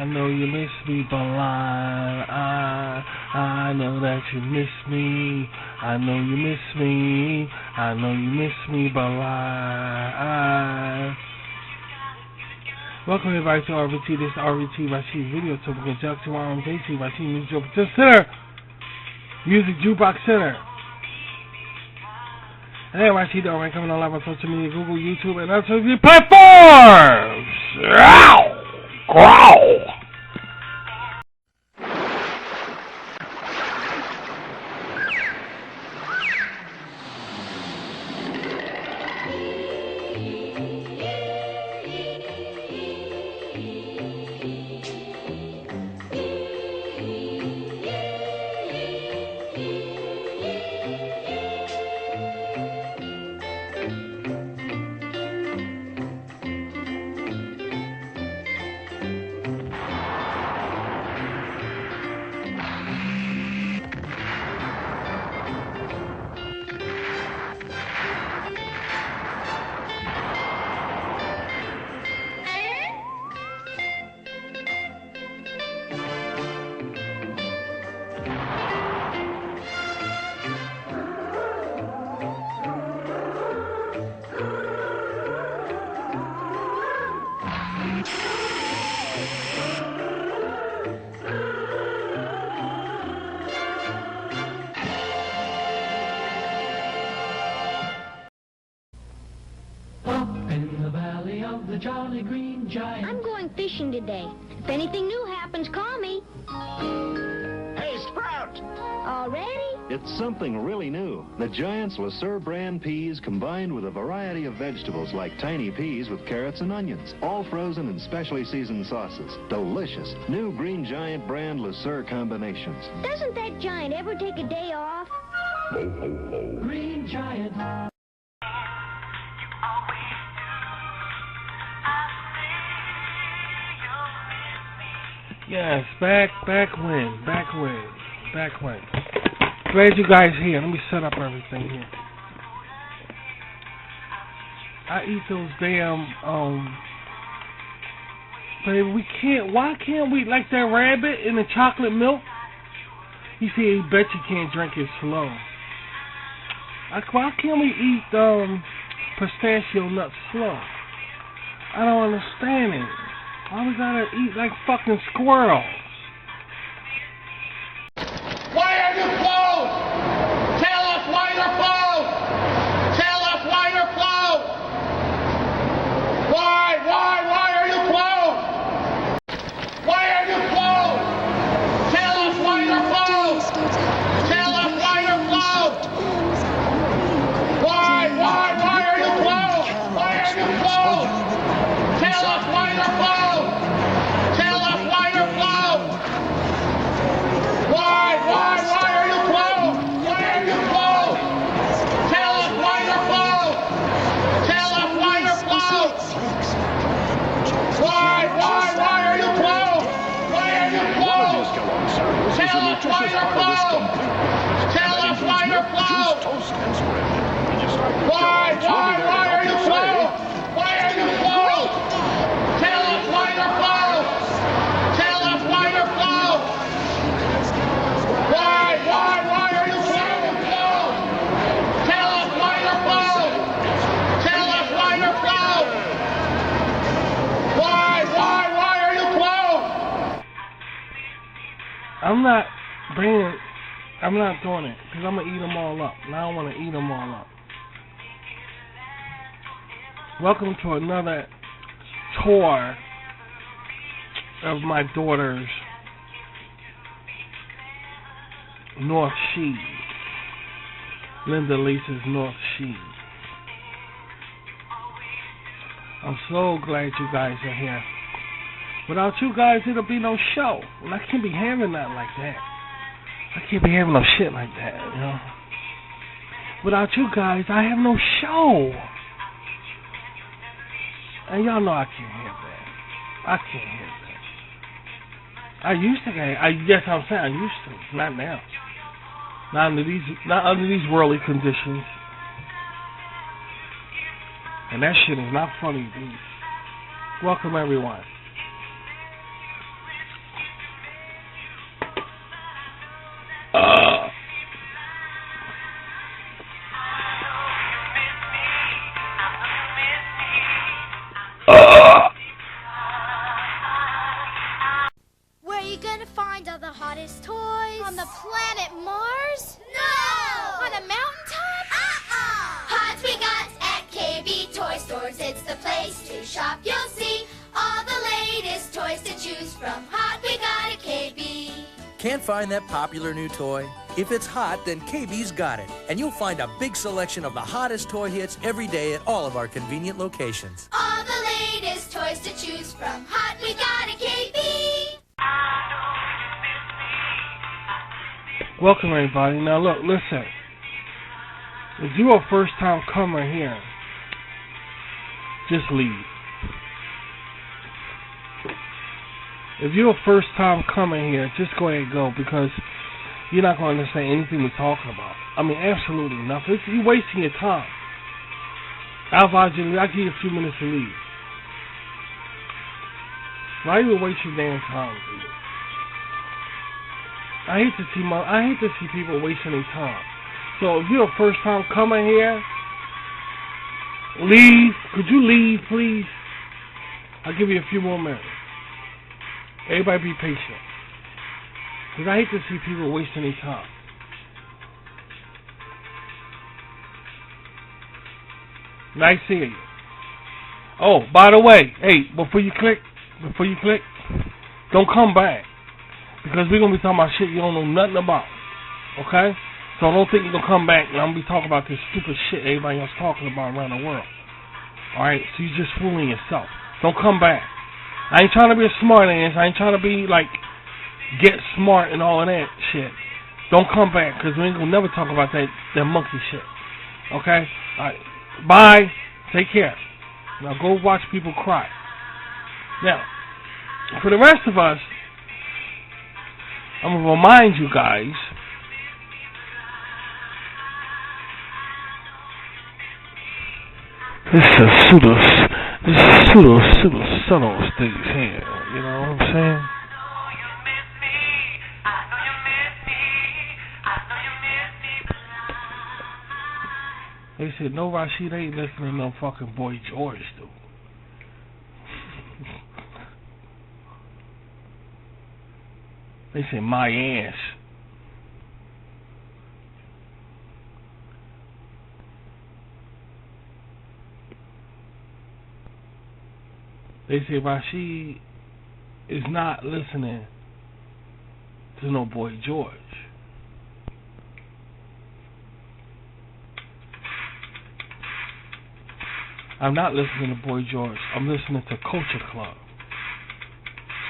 I know you miss me, but I know that you miss me. I know you miss me. I know you miss me, but welcome everybody to RVT. This is RVT Rashid Video Tour in conjunction with RMJC Rashid Music Center, Music Jukebox Center. And then Rashid already coming on live on social media, Google, YouTube, and other social media platforms. Growl. The Jolly Green Giant. I'm going fishing today. If anything new happens, call me. Hey, Sprout! Already? It's something really new. The Giant's LeSueur brand peas combined with a variety of vegetables like tiny peas with carrots and onions, all frozen in specially seasoned sauces. Delicious. New Green Giant brand LeSueur combinations. Doesn't that giant ever take a day off? Green Giant. Yes, back when. Glad you guys here. Let me set up everything here. I eat those damn, but why can't we, like that rabbit in the chocolate milk? He said he bet you can't drink it slow. Why can't we eat, pistachio nuts slow? I don't understand it. Why we gotta eat like fucking squirrels? Why are you closed? Tell us why you're closed! Tell us why you're closed! Why are you closed? Why are you closed? Tell us why you're closed! Tell us why you're closed! Why are you closed? Why are you closed? Tell us why you're closed! Tell us why you're closed! Why are you closed? Why are you closed? Tell us why you're closed! Tell us why you're closed! Why are you closed? Why are you closed? Tell us why you're closed! Tell us why you're closed! Why are you closed? Why are you closed? Tell us why you're closed! Tell us why you're closed! Why are you closed? Tell us why you're closed! Tell us why you're closed! Why are you closed? I'm not doing it, because I'm going to eat them all up. And I don't want to eat them all up. Welcome to another tour of my daughter's North Shed. Linda Lisa's North Shed. I'm so glad you guys are here. Without you guys, it'll be no show. And I can't be having nothing like that. I can't be having no shit like that, you know. Without you guys, I have no show. And y'all know I can't have that. I can't have that. I used to. Yes, I'm saying I used to. Not now. Not under these worldly conditions. And that shit is not funny, dude. Welcome, everyone. planet Mars? No! On a mountaintop? Hot We Gots at KB Toy Stores. It's the place to shop. You'll see all the latest toys to choose from. Hot We Got at KB. Can't find that popular new toy? If it's hot, then KB's got it. And you'll find a big selection of the hottest toy hits every day at all of our convenient locations. All the latest toys to choose from. Hot We Got at KB. Welcome, everybody. Now, look, listen. If you're a first-time comer here, just leave. If you're a first-time comer here, just go ahead and go, because you're not going to understand anything we're talking about. I mean, absolutely nothing. You're wasting your time. I'll advise you, I'll give you a few minutes to leave. Why you waste your damn time, dude? I hate to see people wasting their time. So if you're a first-time comer here, leave. Could you leave, please? I'll give you a few more minutes. Everybody be patient. Because I hate to see people wasting their time. Nice seeing you. Oh, by the way, hey, before you click, don't come back. Because we're going to be talking about shit you don't know nothing about. Okay? So don't think you're going to come back and I'm going to be talking about this stupid shit everybody else talking about around the world. Alright? So you're just fooling yourself. Don't come back. I ain't trying to be a smart ass. I ain't trying to be like, get smart and all of that shit. Don't come back, because we ain't gonna never talk about that monkey shit. Okay? Alright. Bye. Take care. Now go watch people cry. Now, for the rest of us, I'm gonna remind you guys, this is a pseudo subtle things here, you know what I'm saying? They said, no, Rashid ain't listening to no fucking Boy George, dude. They said, my ass. They say Rashid is not listening to no Boy George. I'm not listening to Boy George. I'm listening to Culture Club.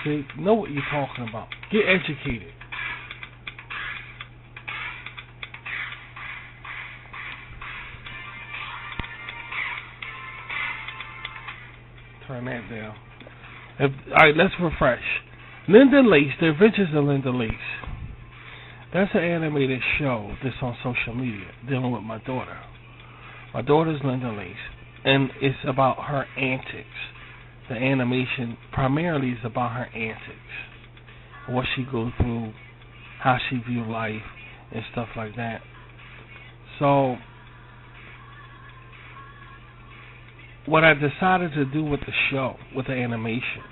See, know what you're talking about. Get educated. Turn that down. Alright, let's refresh. Linda Lace, The Adventures of Linda Lace. That's an animated show that's on social media dealing with my daughter. My daughter's Linda Lace, and it's about her antics. The animation primarily is about her antics, what she goes through, how she views life, and stuff like that. So, what I decided to do with the show, with the animation,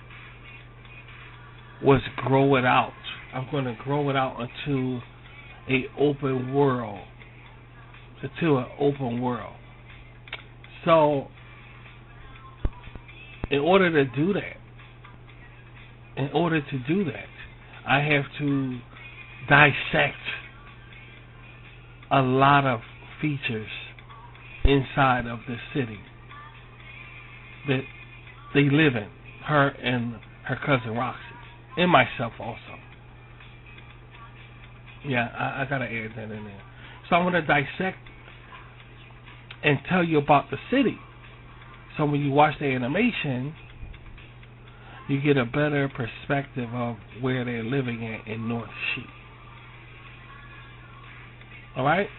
was grow it out. I'm going to grow it out into an open world. So, in order to do that, I have to dissect a lot of features inside of the city that they live in, her and her cousin Roxy, and myself also. Yeah, I gotta add that in there. So I'm gonna dissect and tell you about the city. So when you watch the animation, you get a better perspective of where they're living at in North Sheep. Alright?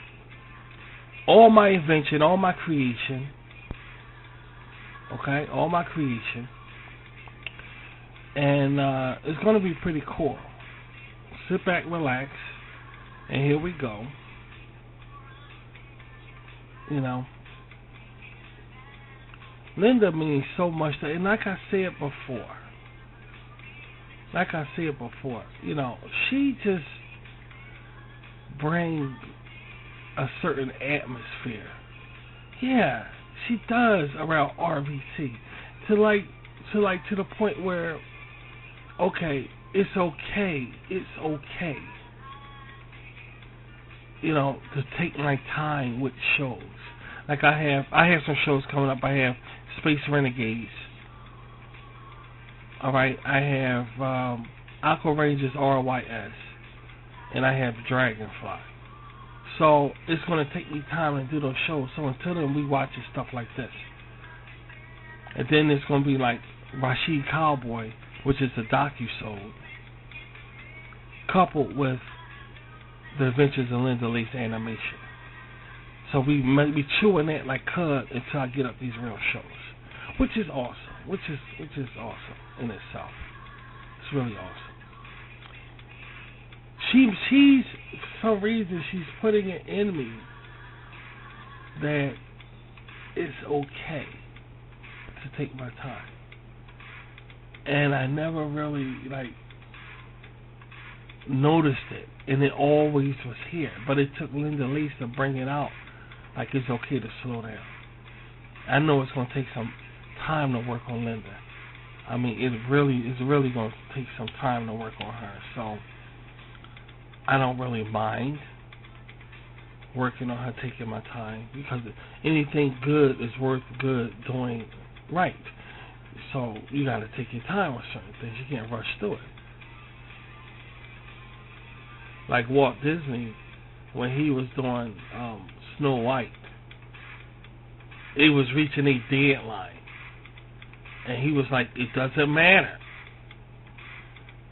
All my invention, all my creation, okay, all my creation, and it's going to be pretty cool. Sit back, relax, and here we go. You know, Linda means so much to, and like I said before, you know, she just bring a certain atmosphere. Yeah, she does around RVC to the point where, okay, it's okay, you know, to take my time with shows. Like I have some shows coming up. I have Space Renegades. All right, I have Aqua Rangers RYS, and I have Dragonfly. So it's going to take me time to do those shows. So until then, we watching stuff like this. And then there's going to be like Rashid Cowboy, which is a docu-soap, coupled with The Adventures of Linda Lee's animation. So we might be chewing that like cud until I get up these real shows, which is awesome. Which is awesome in itself. It's really awesome. She's for some reason she's putting it in me that it's okay to take my time, and I never really noticed it, and it always was here. But it took Linda Lee to bring it out, like it's okay to slow down. I know it's gonna take some time to work on Linda. I mean, it's really gonna take some time to work on her. So I don't really mind working on her, taking my time, because anything good is worth doing right. So you got to take your time on certain things. You can't rush through it. Like Walt Disney, when he was doing Snow White, it was reaching a deadline, and he was like, "It doesn't matter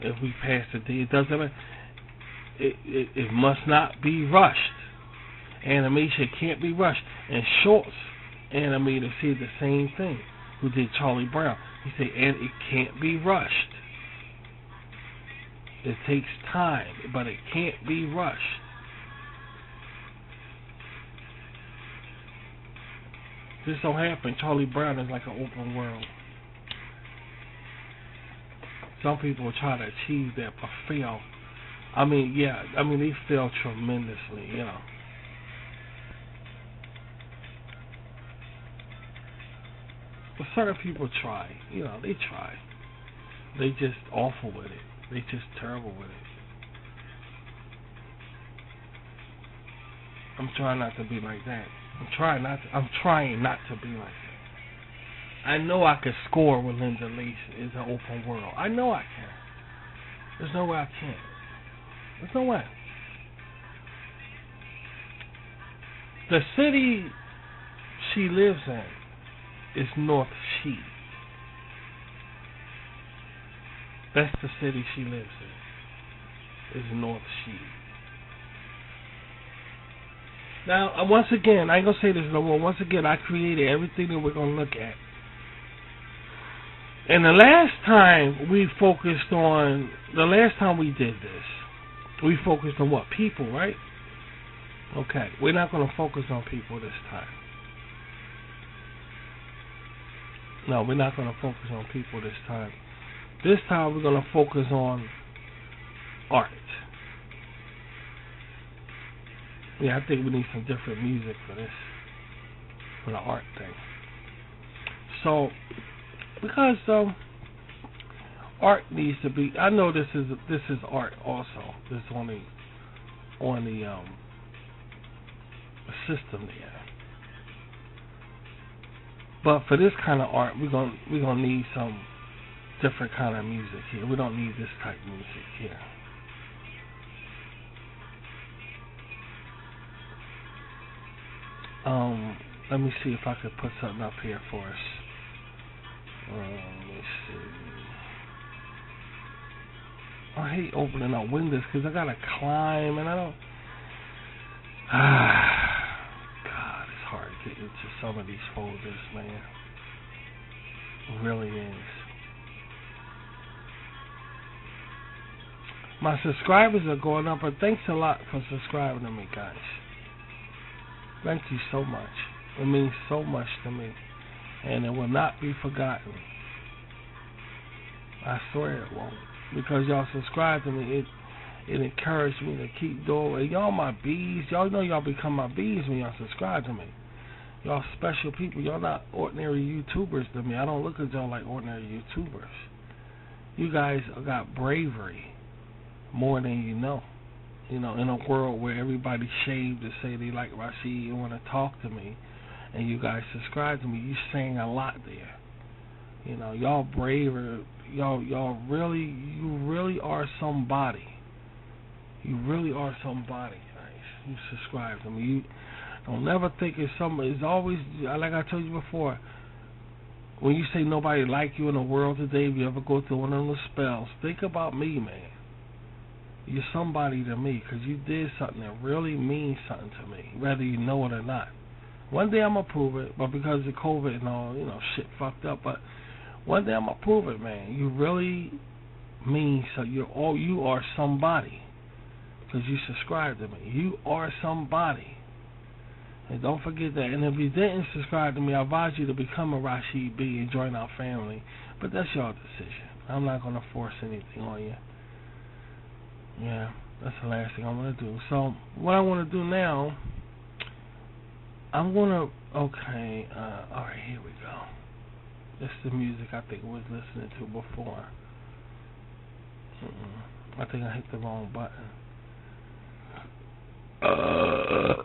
if we pass the day. It doesn't matter. It must not be rushed. Animation can't be rushed." And Schultz animator said the same thing, who did Charlie Brown. He said, and it can't be rushed. It takes time, but it can't be rushed. This don't happen. Charlie Brown is like an open world. Some people try to achieve that but fail. They fail tremendously, you know. But certain people try, you know, they try. They just awful with it. They just terrible with it. I'm trying not to be like that. I'm trying not to be like that. I know I could score with Linda Lee is an open world. I know I can. There's no way I can't. There's no way. The city she lives in is North Shed. That's the city she lives in. Is North Shed. Now, once again, I ain't gonna say this no more. Once again, I created everything that we're gonna look at. And the last time we did this, we focused on what? People, right? Okay, we're not going to focus on people this time. No, we're not going to focus on people this time. This time we're going to focus on art. Yeah, I think we need some different music for this, for the art thing. So, because art needs to be, I know this is art also. This is on the system there. But for this kind of art, we're gonna need some different kind of music here. We don't need this type of music here. Let me see if I could put something up here for us. Let me see. I hate opening up windows because I gotta climb and I don't. God, it's hard to get into some of these folders, man. It really is. My subscribers are going up, but thanks a lot for subscribing to me, guys. Thank you so much. It means so much to me. And it will not be forgotten. I swear it won't. Because y'all subscribe to me. It encouraged me to keep doing it. Y'all my bees. Y'all know y'all become my bees when y'all subscribe to me. Y'all special people. Y'all not ordinary YouTubers to me. I don't look at y'all like ordinary YouTubers. You guys got bravery more than you know. You know, in a world where everybody's shaved to say they like Rashid and want to talk to me, and you guys subscribe to me, you saying a lot there. You know, y'all braver. You really are somebody. You really are somebody, guys. You subscribe to me. You don't never think it's somebody. It's always, like I told you before, when you say nobody like you in the world today, if you ever go through one of those spells, think about me, man. You're somebody to me because you did something that really means something to me, whether you know it or not. One day I'm going to prove it, but because of COVID and all, you know, shit fucked up, but one day I'm going to prove it, man. You really mean so. You are somebody because you subscribe to me. You are somebody. And don't forget that. And if you didn't subscribe to me, I advise you to become a Rashid B and join our family. But that's your decision. I'm not going to force anything on you. Yeah, that's the last thing I want to do. So, what I want to do now, I'm going to, okay, alright, here we go. This is the music I think I was listening to before. I think I hit the wrong button. I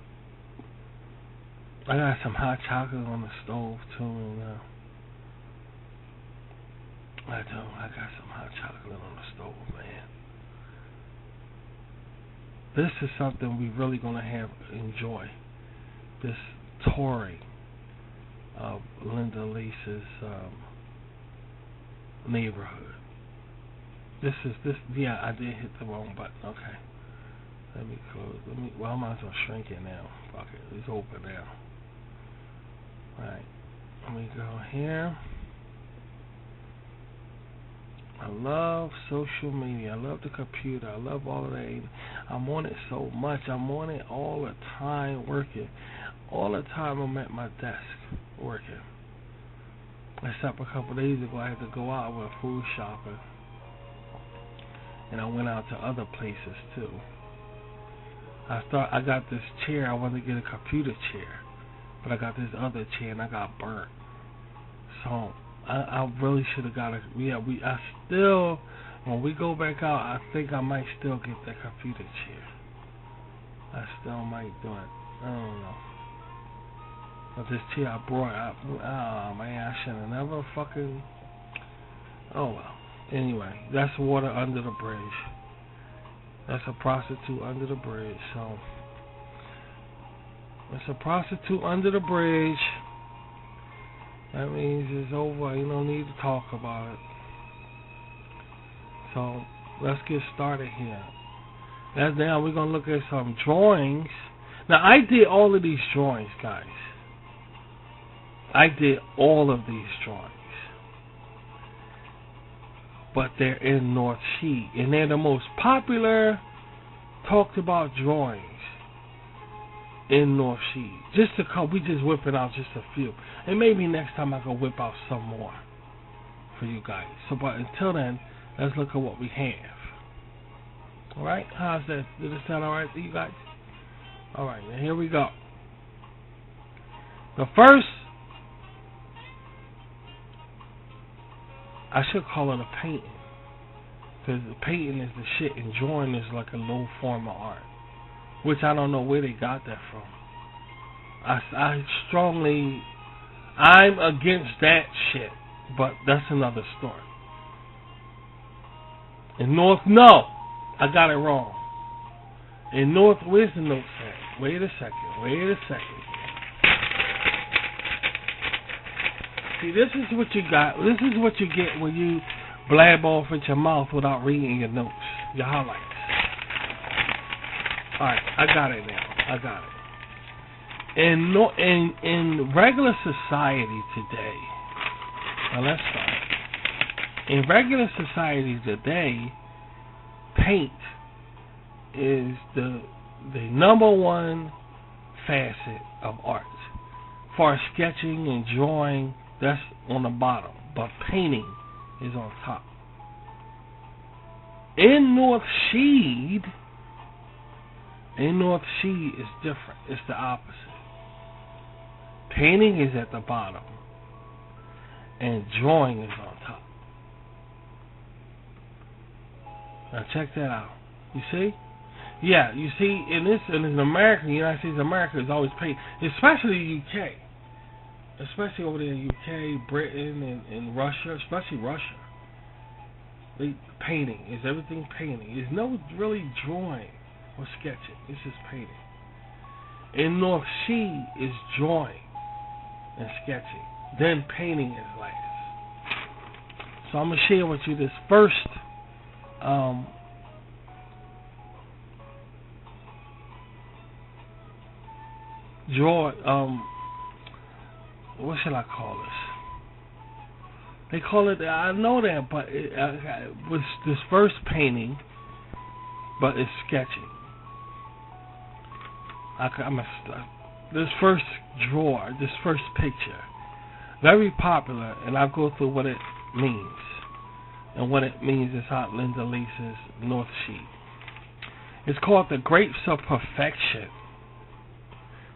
got some hot chocolate on the stove too. I got some hot chocolate on the stove, man. This is something we really gonna enjoy. This touring of Linda Lisa's neighborhood. Yeah, I did hit the wrong button. Okay. Let me close. Well, I might as well shrink it now. Fuck it. It's open now. Alright. Let me go here. I love social media. I love the computer. I love all of that. I'm on it so much. I'm on it all the time working. All the time I'm at my desk working. Except a couple days ago I had to go out with food shopping. And I went out to other places too. I got this chair. I wanted to get a computer chair. But I got this other chair and I got burnt. So I really should have got I still, when we go back out, I think I might still get that computer chair. I still might do it. I don't know. But this chair I brought, oh man, I should have never fucking, oh well. Anyway, that's water under the bridge. That's a prostitute under the bridge, so. It's a prostitute under the bridge. That means it's over. You don't need to talk about it. So, let's get started here. Now we're going to look at some drawings. Now, I did all of these drawings, guys. I did all of these drawings. But they're in North Shed. And they're the most popular talked about drawings in North Shed. We just whipping out just a few. And maybe next time I can whip out some more for you guys. So, but until then, let's look at what we have. Alright? How's that? Did it sound alright to you guys? Alright, now here we go. The first, I should call it a painting. Because the painting is the shit and drawing is like a low form of art. Which I don't know where they got that from. I'm against that shit. But that's another story. In North, no. I got it wrong. In North, where's the notes at? Wait a second. See, this is what you got. This is what you get when you blab off at your mouth without reading your notes, your highlights. Alright, I got it now. In regular society today, now let's start. In regular society today, paint is the number one facet of art. As far as sketching and drawing, that's on the bottom, but painting is on top. In North Shed is different. It's the opposite. Painting is at the bottom, and drawing is on top. Now check that out. You see? Yeah, you see, in America, the United States of America is always painting, especially UK. Especially over there in UK, Britain, and Russia, especially Russia. Painting. Is everything painting. There's no really drawing or sketching. It's just painting. In North Sea is drawing and sketching. Then painting is last. So I'm going to share with you this first what should I call this? They call it, I know that, but it was this first painting, but it's sketching. This first this first picture, very popular, and I'll go through what it means. And what it means is how Linda Lisa's North Sea. It's called the Grapes of Perfection,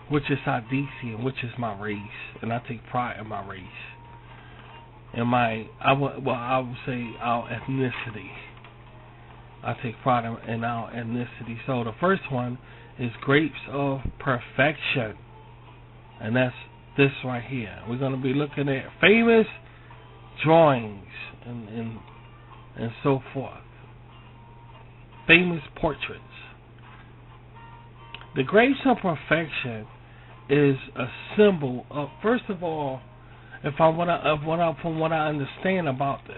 which is Hadeesian, which is my race, and I take pride in my race. And I would say our ethnicity. I take pride in our ethnicity. So the first one is Grapes of Perfection, and that's this right here. We're going to be looking at famous drawings and so forth. Famous portraits. The Grapes of Perfection is a symbol of, first of all, from what I understand about this.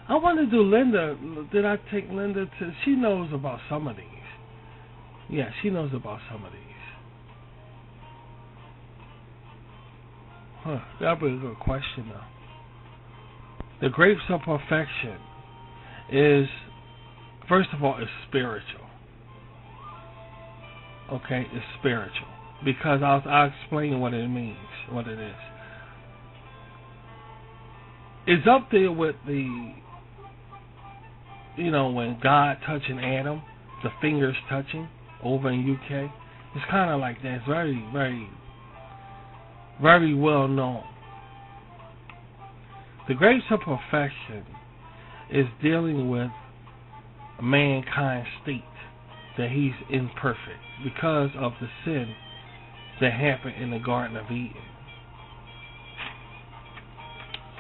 I want to do Linda. Did I take Linda to? She knows about some of these. Yeah, she knows about some of these. Huh, that'd be a good question though. The Grapes of Perfection is, first of all, it's spiritual. Okay, it's spiritual. Because I'll explain what it means, what it is. It's up there with the, when God touching Adam, the fingers touching over in UK. It's kind of like that. It's very, very, very well known. The Grapes of Perfection is dealing with mankind's state, that he's imperfect because of the sin that happened in the Garden of Eden.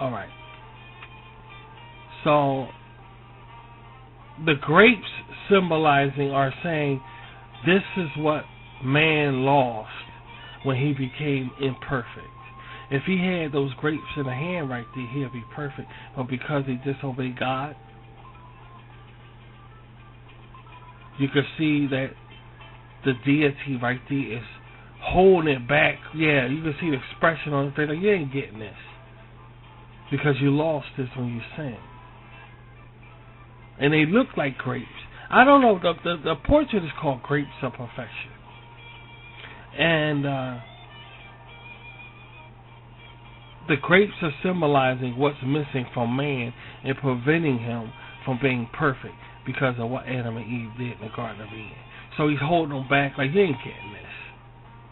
Alright. So, the grapes symbolizing are saying this is what man lost when he became imperfect. If he had those grapes in the hand right there, he'd be perfect. But because he disobeyed God, you can see that the deity right there is holding it back. Yeah, you can see the expression on his face. Like, you ain't getting this. Because you lost this when you sinned. And they look like grapes. I don't know. The portrait is called Grapes of Perfection. And the grapes are symbolizing what's missing from man and preventing him from being perfect because of what Adam and Eve did in the Garden of Eden. So he's holding them back like, you ain't getting this.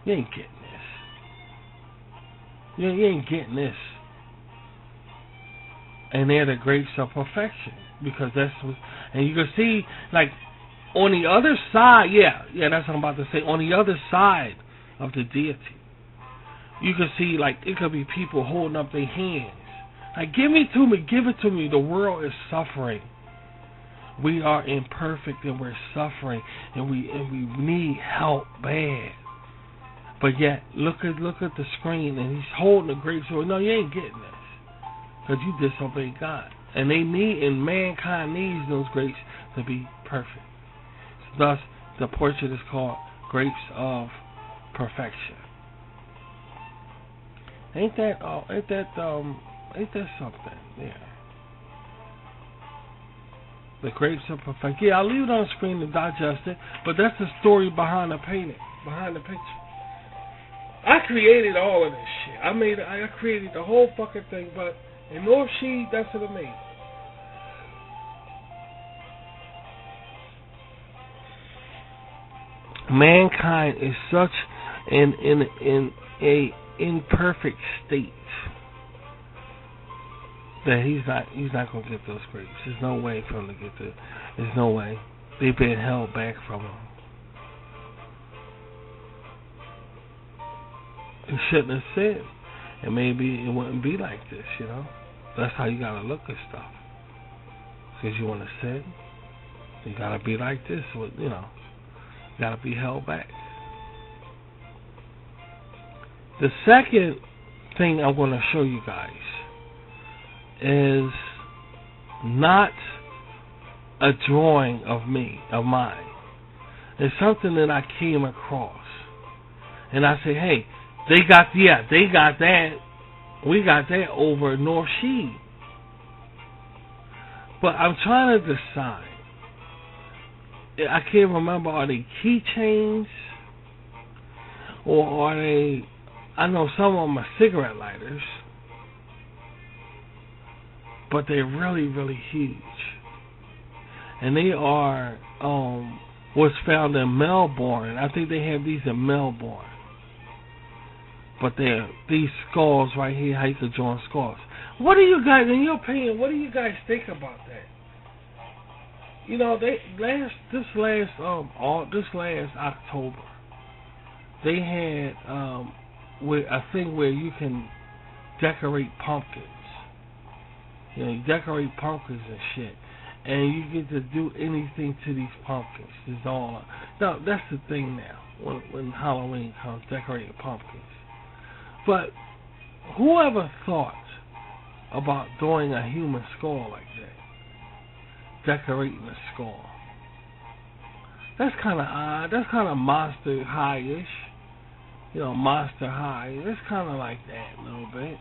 You ain't getting this. You ain't getting this. And they're the grapes of perfection. Because that's what, and you can see, like, on the other side, yeah, that's what I'm about to say. On the other side of the deity, you can see, like, it could be people holding up their hands. Like, give it to me. The world is suffering. We are imperfect and we're suffering and we need help bad. But yet, look at the screen and he's holding the grapes. So, no, you ain't getting this because you disobeyed God. And mankind needs those grapes to be perfect. Thus, the portrait is called Grapes of Perfection. Ain't that something? Yeah. The Grapes of Perfection. Yeah, I'll leave it on the screen to digest it. But that's the story behind the painting, behind the picture. I created all of this shit. I created the whole fucking thing. But in North Shed, that's what I made. mankind is such in a imperfect state that he's not gonna get those grapes. There's no way for him to get the. There's no way. They've been held back from him. He shouldn't have said, and maybe it wouldn't be like this. That's how you gotta look at stuff. Because you want to sin, you gotta be like this. You gotta be held back. The second thing I'm going to show you guys is not a drawing of mine. It's something that I came across. And I say, hey, they got that. We got that over in North Shed. But I'm trying to decide. I can't remember, are they keychains? Or are they, I know some of them are cigarette lighters. But they're really, really huge. And they are what's found in Melbourne. I think they have these in Melbourne. But they're these skulls right here, how you can join skulls. What do you guys, in your opinion, what do you guys think about that? This last October, they had a thing where you can decorate pumpkins. You decorate pumpkins and shit, and you get to do anything to these pumpkins. Now that's the thing now. When Halloween comes, decorating pumpkins. But whoever thought about doing a human skull like that? Decorating a skull. That's kind of odd. That's kind of Monster High-ish. Monster High. It's kind of like that a little bit.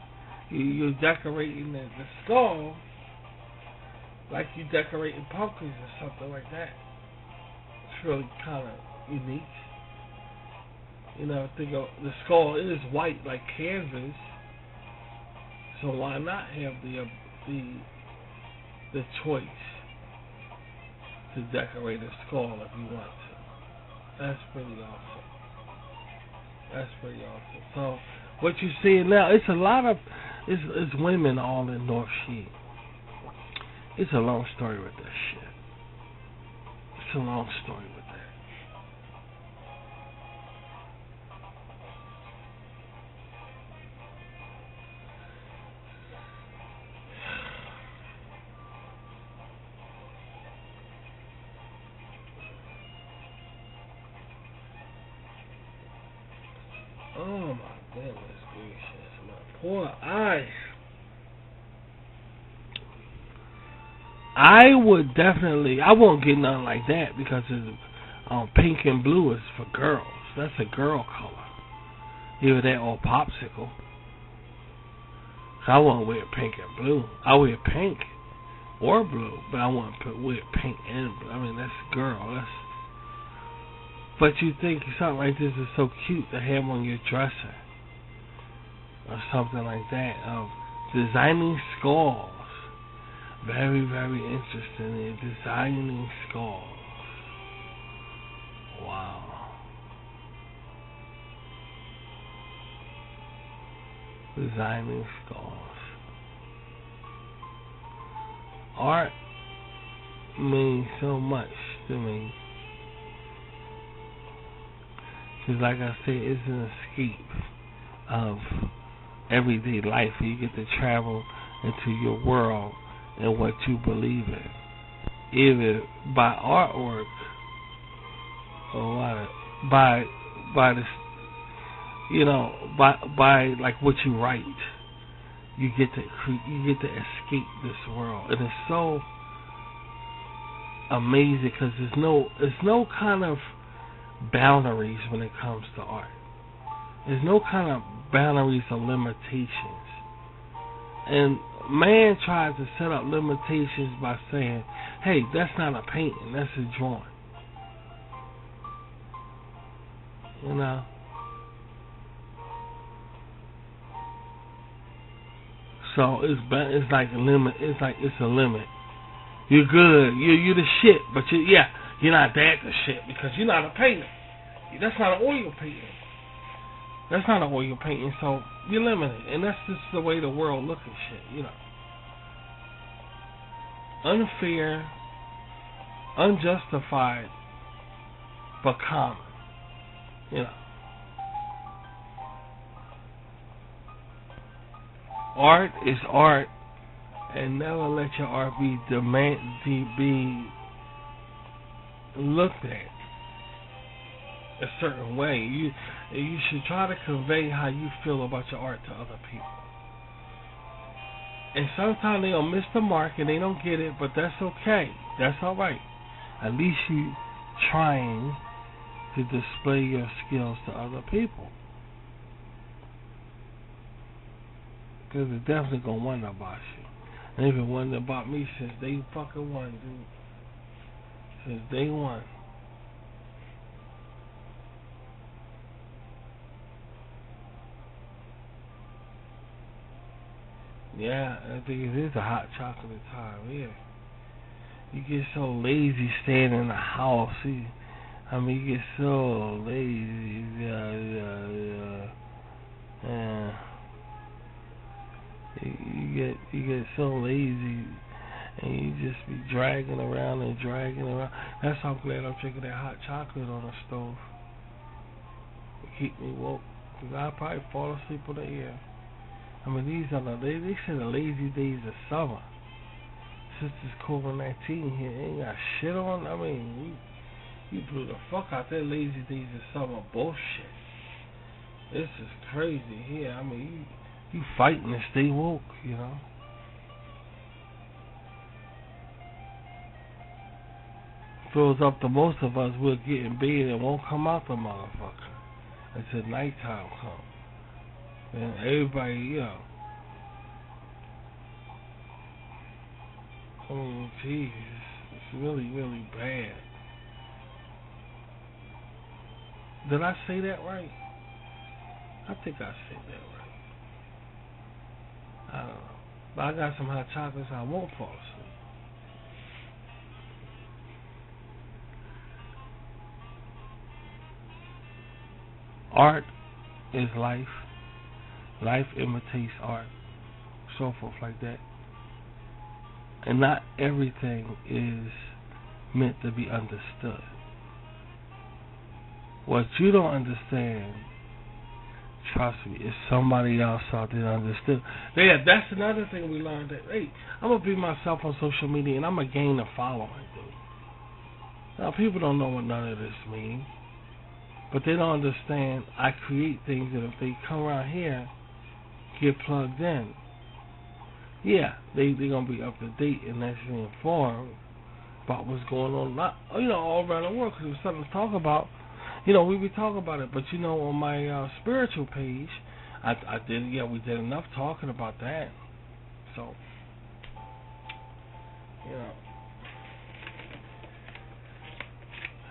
You're decorating the skull like you decorating pumpkins or something like that. It's really kind of unique. Think of the skull. It is white like canvas. So why not have the choice to decorate a skull if you want to? That's pretty awesome. So what you're seeing now, it's a lot of it's women all in North Shed. It's a long story with that shit. It's a long story with that. Oh my goodness gracious, my poor eyes. I won't get nothing like that because it's pink and blue is for girls. That's a girl color. Either that or popsicle. So I won't wear pink and blue. I wear pink or blue, but I won't wear pink and blue. I mean, that's girl. But you think something like this is so cute to have on your dresser or something like that. Designing skulls. Very, very interesting in designing skulls. Wow. Designing skulls. Art means so much to me. Because like I said, it's an escape of everyday life. You get to travel into your world and what you believe in. Either by artwork or by like what you write. You get to escape this world. And it's so amazing because there's no kind of boundaries when it comes to art. There's no kind of boundaries or limitations. And man tries to set up limitations by saying, hey, that's not a painting, that's a drawing. So it's like a limit. It's a limit. You're good. You're the shit, but you're not that the shit because you're not a painter. That's not an oil painting. That's not an oil painting, so you're limited. And that's just the way the world looks at shit, you know. Unfair, unjustified, but common, you know. Art is art, and never let your art be looked at a certain way. You should try to convey how you feel about your art to other people. And sometimes they'll miss the mark and they don't get it, but that's okay. That's alright. At least you trying to display your skills to other people. Because they're definitely going to wonder about you. They've been wondering about me since day fucking one, dude. Since day one. Yeah, I think it is a hot chocolate time, yeah. You get so lazy staying in the house. You get so lazy. Yeah. You get so lazy, and you just be dragging around. That's how I'm glad I'm drinking that hot chocolate on the stove. It keep me woke. Cause I'll probably fall asleep on the air. These are they say the lazy days of summer. Since this COVID-19 here, ain't got shit on. You blew the fuck out that lazy days of summer bullshit. This is crazy here. You fighting to stay woke, you know. Throws up to most of us, we'll get in bed and won't come out the motherfucker until nighttime comes. And everybody, you know. Jeez, it's really, really bad. Did I say that right? I think I said that right. I don't know. But I got some hot chocolate, so I won't fall asleep. Art is life. Life imitates art. So forth like that. And not everything is meant to be understood. What you don't understand, trust me, if somebody else out there understood. Yeah, that's another thing we learned. That, hey, I'm going to be myself on social media and I'm going to gain a following, dude. Now, people don't know what none of this means. But they don't understand I create things that if they come around here, get plugged in, yeah, they're going to be up to date and actually informed about what's going on, not, all around the world, because there's something to talk about. We be talking about it, but on my spiritual page, we did enough talking about that. So,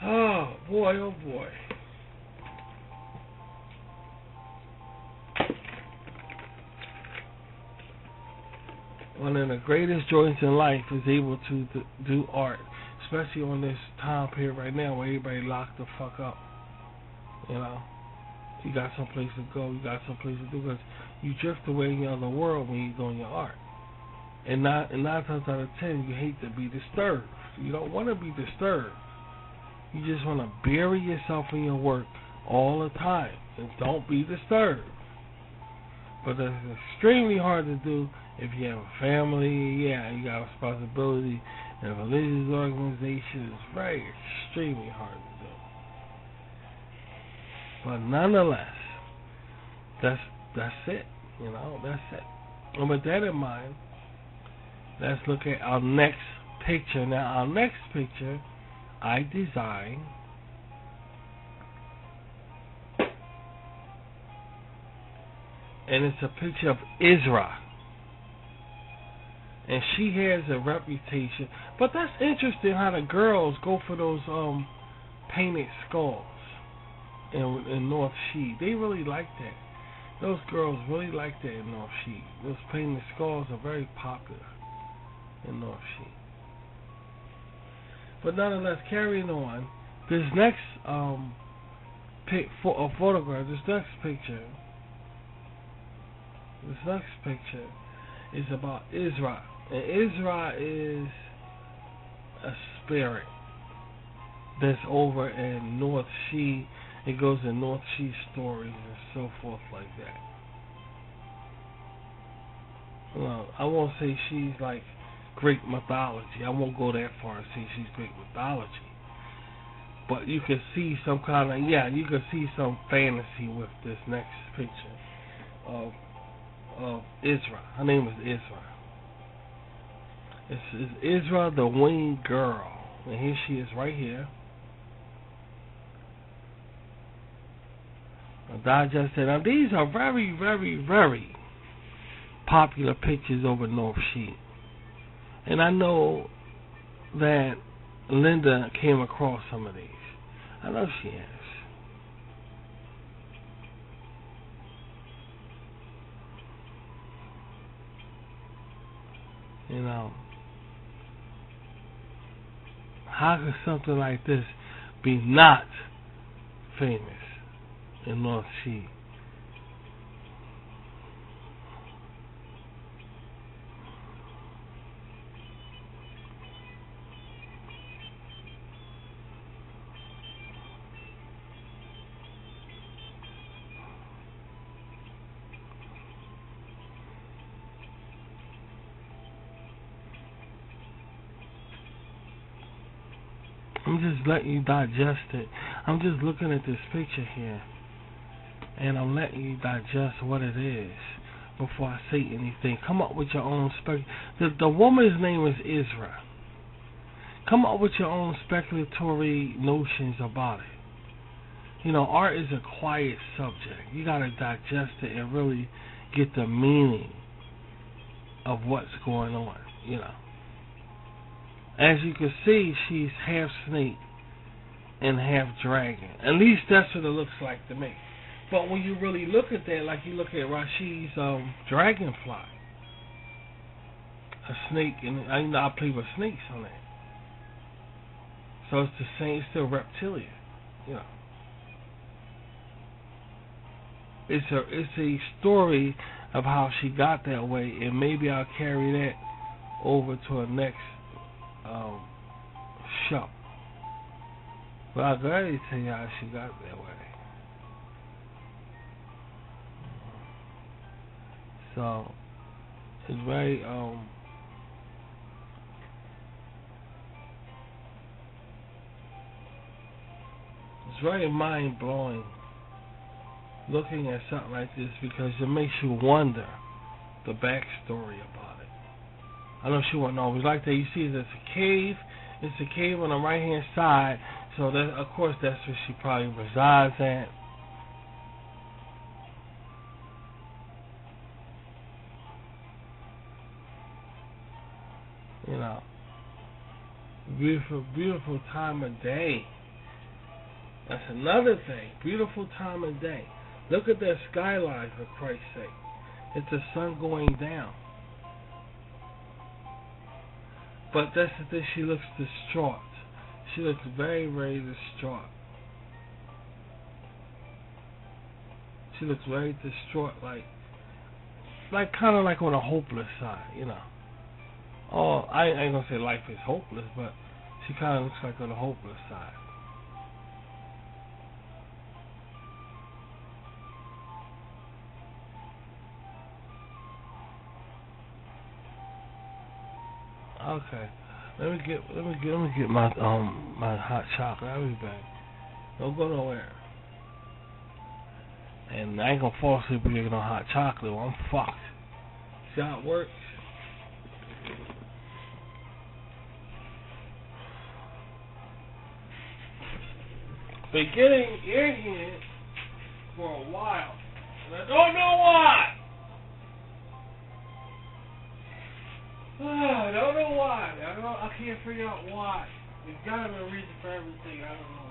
oh boy. One of the greatest joys in life is able to do art, especially on this time period right now where everybody locked the fuck up. You got someplace to go, you got someplace to do, because you drift away in the other world when you're doing your art. And 9 times out of 10, you hate to be disturbed. You don't want to be disturbed. You just want to bury yourself in your work all the time and don't be disturbed. But that's extremely hard to do if you have a family. Yeah, you got a responsibility, and a religious organization is very extremely hard to do. But nonetheless, that's it. That's it. And with that in mind, let's look at our next picture. Now, our next picture I designed and it's a picture of Isra. And she has a reputation. But that's interesting how the girls go for those painted skulls in North Shed. They really like that. Those girls really like that in North Shed. Those painted skulls are very popular in North Shed. But nonetheless, carrying on, this next a photograph. This next picture. This next picture is about Israel. And Israel is a spirit that's over in North Sea. It goes in North Sea stories and so forth like that. Well, I won't say she's like Greek mythology. I won't go that far and say she's Greek mythology. But you can see some kind of, you can see some fantasy with this next picture of Israel. Her name is Israel. It's Israel the winged girl. And here she is right here. Digested. Now these are very, very, very popular pictures over North Sea. And I know that Linda came across some of these. I know she has. You know, how could something like this be not famous in North Sea? I'm just letting you digest it. I'm just looking at this picture here, and I'm letting you digest what it is before I say anything. Come up with your own the woman's name is Israel. Come up with your own speculatory notions about it. You know, art is a quiet subject. You gotta digest it and really get the meaning of what's going on, you know. As you can see, she's half snake and half dragon. At least that's what it looks like to me. But when you really look at that, like you look at Rashi's dragonfly, a snake, and I play with snakes on that. So it's the same, it's still reptilian, you know. It's a story of how she got that way, and maybe I'll carry that over to a next show. But I'll go ahead and tell you how she got that way. So it's very it's very mind blowing looking at something like this, because it makes you wonder the backstory about it. I know she wasn't always like that. You see, there's a cave. It's a cave on the right hand side. So that, of course, that's where she probably resides at. You know, beautiful, beautiful time of day. That's another thing. Beautiful time of day. Look at that skyline, for Christ's sake. It's the sun going down. But that's the thing, she looks distraught. She looks very, very distraught. She looks very distraught, like kind of like on a hopeless side, you know. Oh, I ain't gonna say life is hopeless, but she kind of looks like on the hopeless side. Okay, let me get my my hot chocolate. I'll be back. Don't go nowhere. And I ain't gonna fall asleep with no hot chocolate. Well, I'm fucked. See how it works? Been getting airhead for a while, and I don't know why. I don't know why. I can't figure out why. There's gotta be a reason for everything. I don't know.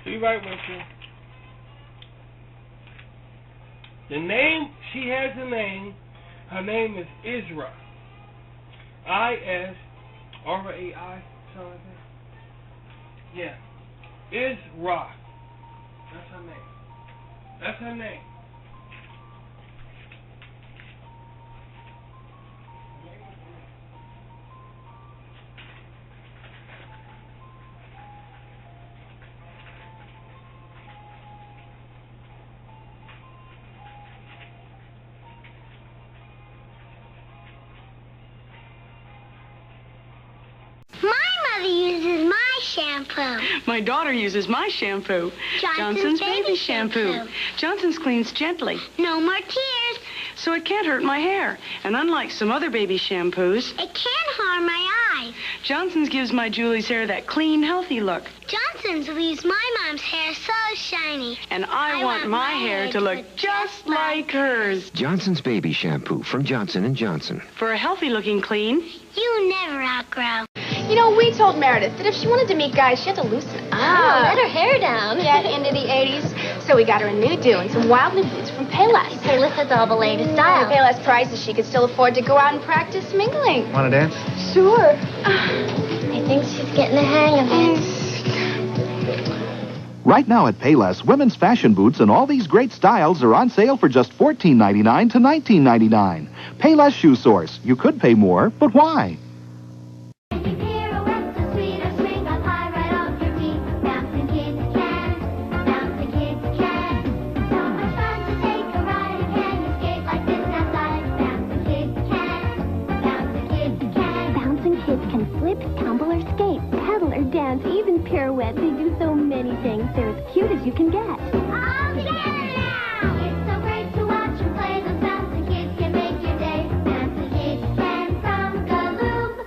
Be right with you. The name, she has a name. Her name is Isra. I-S-R-A-I, something like that. Yeah. Isra. That's her name. That's her name. My mother uses my shampoo. My daughter uses my shampoo. Johnson's baby shampoo. Johnson's cleans gently, No more tears. so it can't hurt my hair. And unlike some other baby shampoos, It can harm my eyes. Johnson's gives my Julie's hair that clean, healthy look. Johnson's leaves my mom's hair so shiny. And I want my hair to look just like hers. Johnson's Baby Shampoo from Johnson & Johnson. For a healthy-looking clean, You never outgrow. You know, we told Meredith that if she wanted to meet guys, she had to loosen up. Let her hair down. Yeah, into the 80s. So we got her a new do and some wild new boots from Payless. Payless has all the latest For styles. Payless prices, she could still afford to go out and practice mingling. Want to dance? Sure. I think she's getting the hang of it. Right now at Payless, women's fashion boots and all these great styles are on sale for just $14.99 to $19.99. Payless Shoe Source. You could pay more, but why? Bouncing kids can flip, tumble, or skate, pedal, or dance, even pirouette. They do so many things. They're as cute as you can get. All together now! It's so great to watch and play. Those bouncing kids can make your day. Bouncing kids can from Galoob.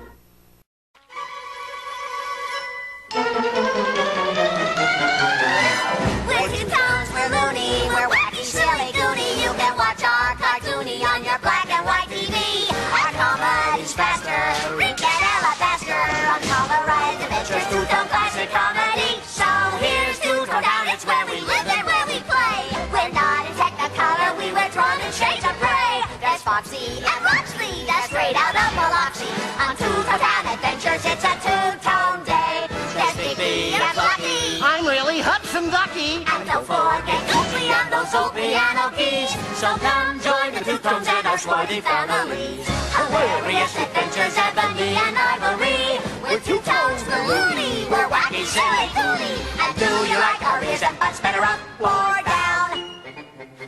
We're two tones, we're loony, we're wacky, silly, goony. You can watch our cartoony on your black and white TV. Our comedy's faster, get Ella faster. On Colorize Adventures, two-tone classic comedy. So here's Two-Tone Town, it's where we live and where we play. We're not in Technicolor, we wear drawn in shades of gray. There's Foxy and Roxley, that's straight out of Biloxi. On Two-Tone Town Adventures, it's a two-tone day. There's Bigby and Fluffy. I'm really Hudson Ducky. And don't forget Goofy and those old piano keys. So come join the Two-Tones and our swarthy families. Hilarious adventures, Ebony and Ivory. We're Two-Tones, the loony. We're wacky, silly, goony. And do you like our ears and butts better up or down?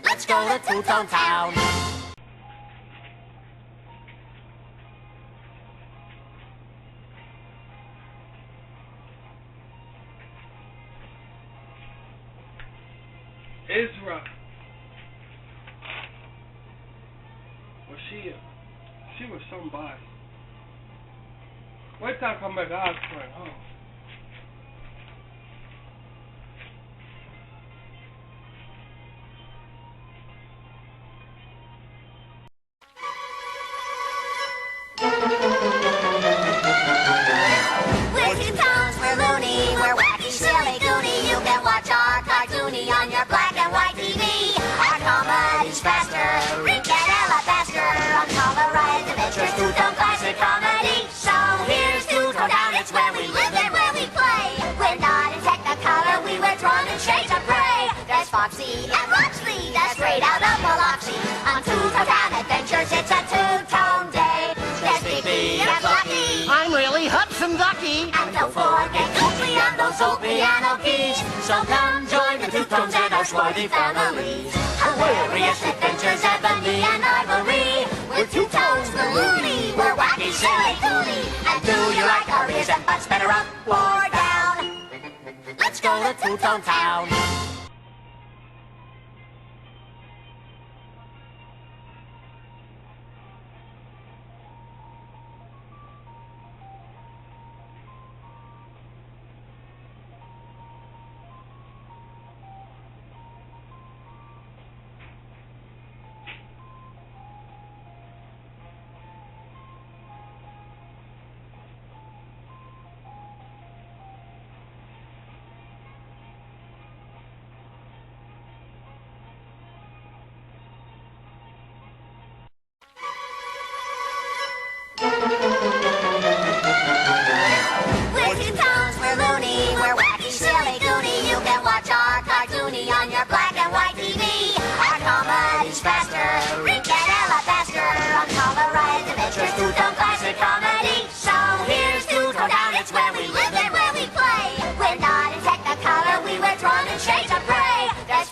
Let's go to Two-Tone Town. Isra. Well, she was somebody. Wait till I come back, I'll explain. Hold on. We're Two-Tones, we're loony, we're wacky, silly, goony. You can watch our cartoony on your black and white TV. Our comedy's faster, get Ella faster. On Colorize Adventures, Two-Tone classic comedy. So here's Two-Tone Town, it's where we live and where we play. We're not in Technicolor, we wear drawn in shades of gray. There's Foxy and Roxley, that's straight out of Biloxi. On Two-Tone Town Adventures, it's a two-tone day. There's Bigby and Fluffy. I'm really Hudson Ducky. And don't forget Goofy and those old piano keys. So come join the Two-Tones and our swarthy families. Hilarious adventures, Ebony and Ivory. We're Two-Tones, the loony. We're wacky, silly, goony. And do you like our ears and butts better up or down? Let's go to Two-Tone Town.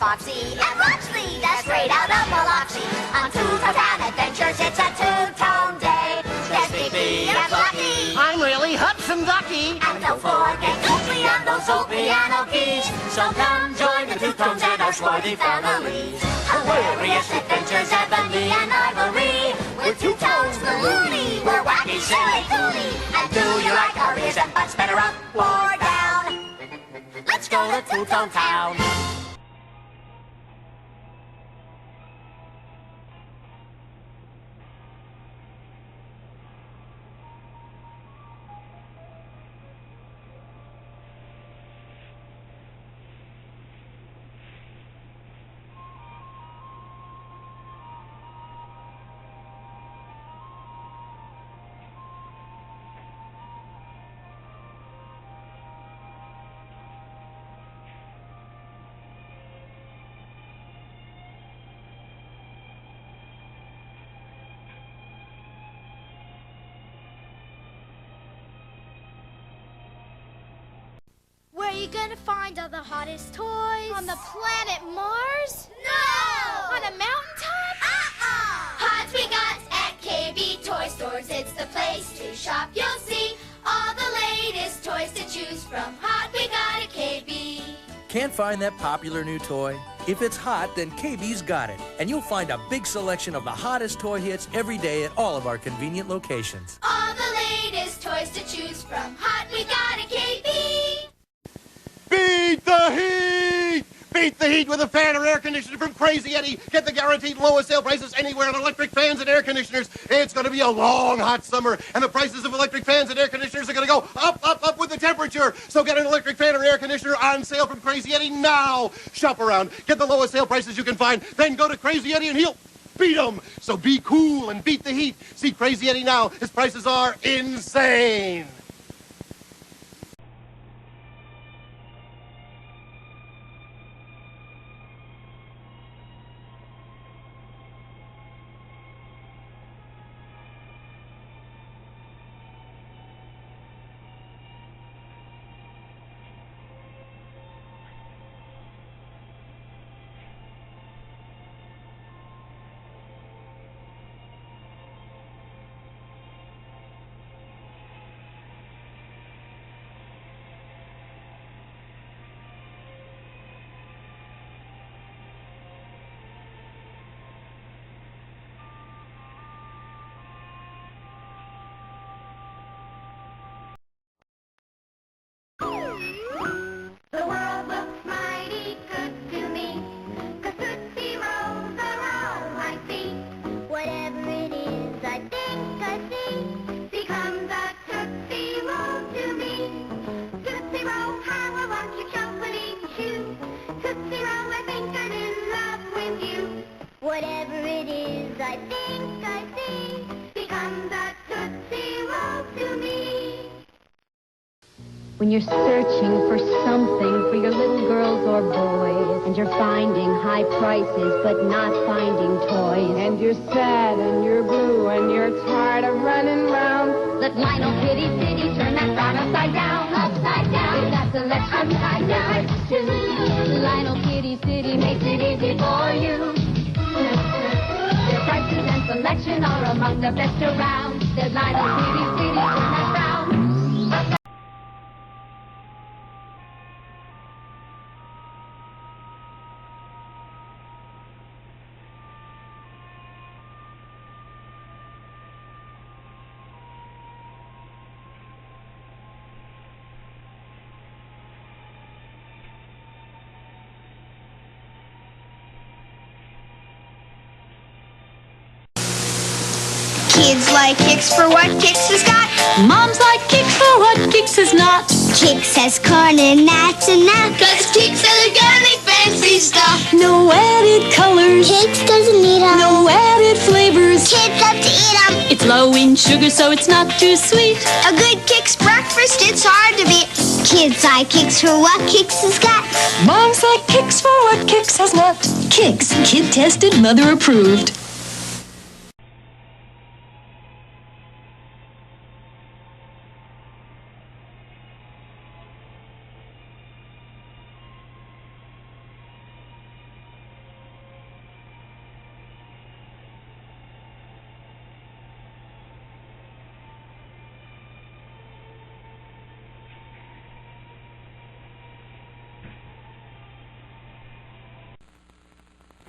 Foxy and Roxley, that's straight out of Biloxi. On Two-Tone Town Adventures, it's a two-tone day. There's Fifi and Flocky. I'm really Hudson Ducky. And don't forget Copley and those old piano keys. So come join the Two-Tones and our swarthy families. Hilarious adventures, Ebony and Ivory. We're Two-Tones, the loony. We're wacky, silly, goony. And do you like our ears and butts better up or down? Let's go to Two-Tone Town. Where are you gonna find all the hottest toys? On the planet Mars? No! On a mountaintop? Hot we got at KB Toy Stores. It's the place to shop. You'll see all the latest toys to choose from. Hot we got at KB. Can't find that popular new toy? If it's hot, then KB's got it. And you'll find a big selection of the hottest toy hits every day at all of our convenient locations. All the latest toys to choose from. Hot we got at KB. Beat the heat! Beat the heat with a fan or air conditioner from Crazy Eddie. Get the guaranteed lowest sale prices anywhere on electric fans and air conditioners. It's going to be a long, hot summer, and the prices of electric fans and air conditioners are going to go up, up, up with the temperature. So get an electric fan or air conditioner on sale from Crazy Eddie now. Shop around. Get the lowest sale prices you can find. Then go to Crazy Eddie and he'll beat them. So be cool and beat the heat. See Crazy Eddie now. His prices are insane. The world looks mighty good to me, 'cause Tootsie Rolls are all I see. Whatever it is I think I see becomes a Tootsie Roll to me. Tootsie Roll, how I want your chocolate chew. Tootsie Roll, I think I'm in love with you. Whatever it is I think I see becomes a Tootsie Roll to me. When you're searching for something for your little girls or boys, and you're finding high prices but not finding toys, and you're sad and you're blue and you're tired of running round, let Lionel Kitty City turn that frown upside down, upside down. If that selection upside down, Lionel Kitty City makes it easy for you. Their prices and selection are among the best around. There's Lionel Kitty City, turn that frown. Kids like Kix for what Kix has got. Moms like Kix for what Kix has not. Kix has corn and nuts and nuts. 'Cause Kix has organic fancy stuff. No added colors. Kix doesn't need 'em. No added flavors. Kids love to eat 'em. It's low in sugar, so it's not too sweet. A good Kix breakfast, it's hard to beat. Kids like Kix for what Kix has got. Moms like Kix for what Kix has not. Kix, kid tested, mother approved.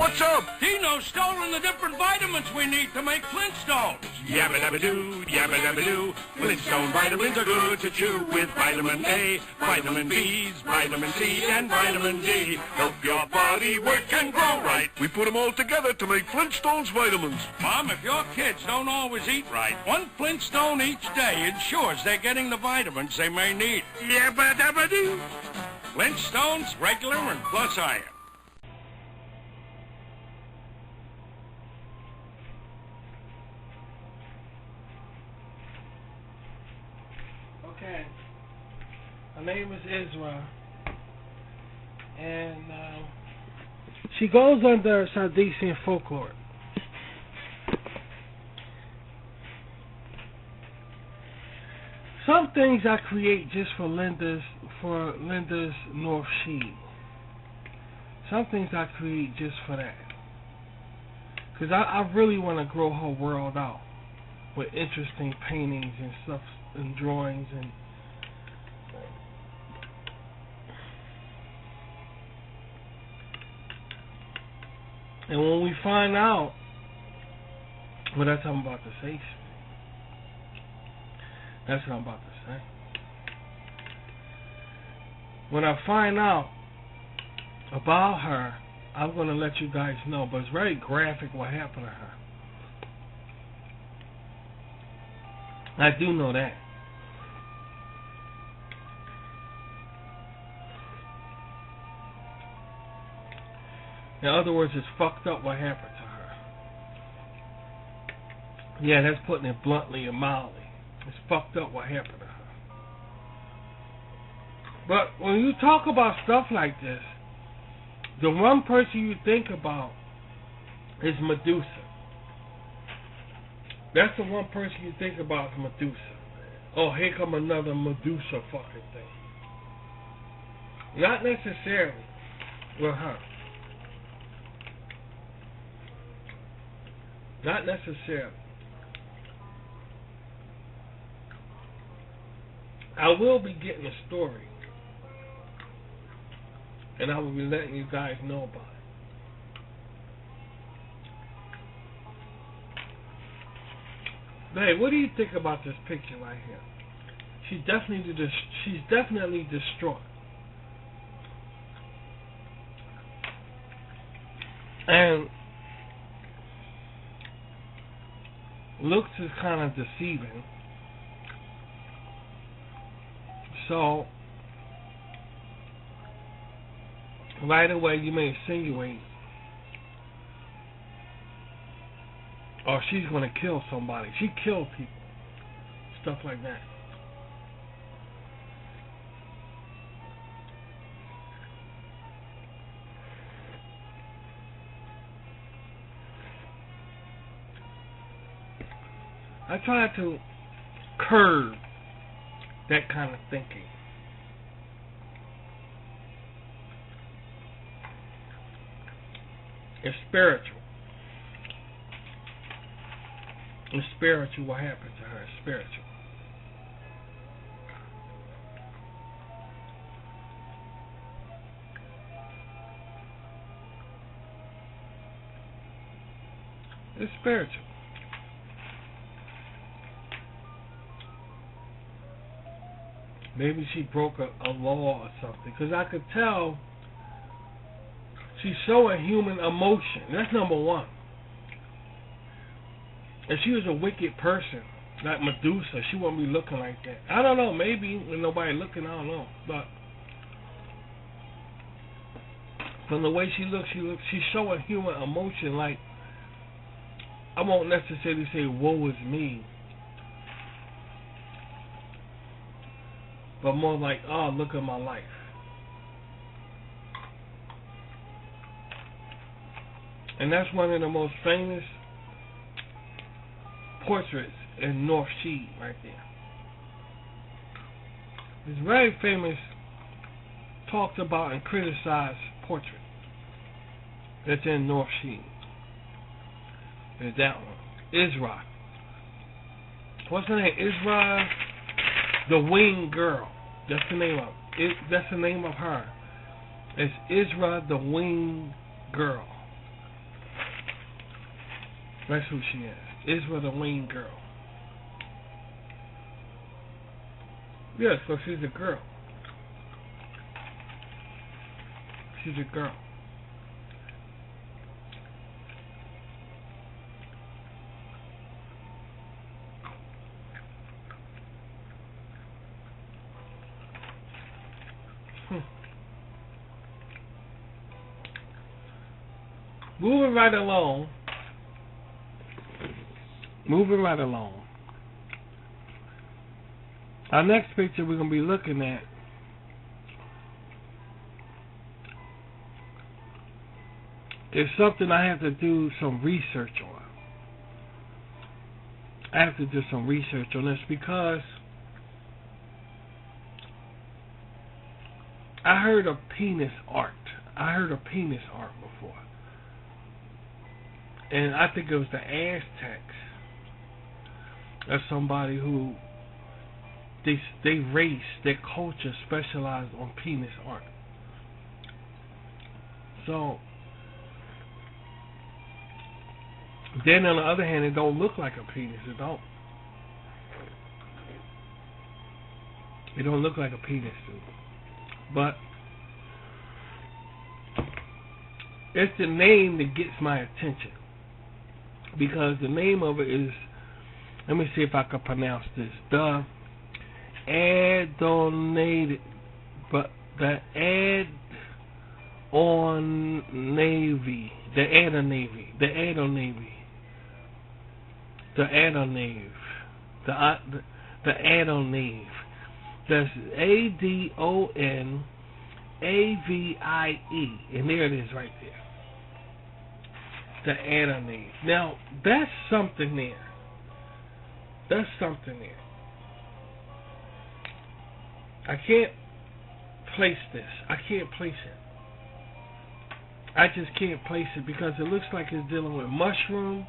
What's up? Dino's stolen the different vitamins we need to make Flintstones. Yabba-dabba-doo, yabba-dabba-doo. Flintstone vitamins are good to chew with vitamin A, vitamin B's, vitamin C, and vitamin D. Help your body work and grow right. We put them all together to make Flintstones vitamins. Mom, if your kids don't always eat right, one Flintstone each day ensures they're getting the vitamins they may need. Yabba-dabba-doo. Flintstones, regular and plus iron. Okay. Her name is Isra. And she goes under Sardisian folklore. Some things I create just for Linda's North Shed. Some things I create just for that. Because I really want to grow her world out with interesting paintings and stuff and drawings and when we find out, well, that's what I'm about to say. That's what I'm about to say. When I find out about her, I'm going to let you guys know. But it's very graphic what happened to her. I do know that. In other words, it's fucked up what happened to her. Yeah, that's putting it bluntly and mildly. It's fucked up what happened to her. But when you talk about stuff like this, the one person you think about is Medusa. That's the one person you think about is Medusa. Oh, here come another Medusa fucking thing. Not necessarily with her. Not necessarily. I will be getting a story, and I will be letting you guys know about it. Hey, what do you think about this picture right here? She's definitely distraught. And looks is kind of deceiving. So right away you may insinuate, oh, she's going to kill somebody. She killed people. Stuff like that. I try to curb that kind of thinking. It's spiritual. It's spiritual what happened to her. It's spiritual. It's spiritual. Maybe she broke a law or something. Because I could tell she's showing human emotion. That's number one. If she was a wicked person, like Medusa, she wouldn't be looking like that. I don't know. Maybe when nobody looking, I don't know. But from the way she looks, she's showing human emotion. Like, I won't necessarily say, woe is me. But more like, oh, look at my life. And that's one of the most famous portraits in North Shed right there. It's very famous, talked about and criticized portrait that's in North Shed. There's that one. Isra. What's her name? Isra the Winged Girl. That's the name of it. That's the name of her. It's Isra the Winged Girl. That's who she is. Israel the Wayne girl. Yeah, so she's a girl. She's a girl. Moving right along. Our next picture we're going to be looking at is something I have to do some research on. I have to do some research on this because I heard of penis art. I heard of penis art before. And I think it was the Aztecs. That's somebody who they race, their culture specialized on penis art. So then on the other hand, it don't look like a penis. It don't look like a penis, dude. But it's the name that gets my attention. Because the name of it is, let me see if I can pronounce this. The Adonai, but the Adonai, the Adonai, the Adonai, the Adonai, the Adonai. That's ADONAVIE, and there it is right there. The Adonai. Now that's something there. That's something there. I can't place this. I can't place it. I just can't place it because it looks like it's dealing with mushroom,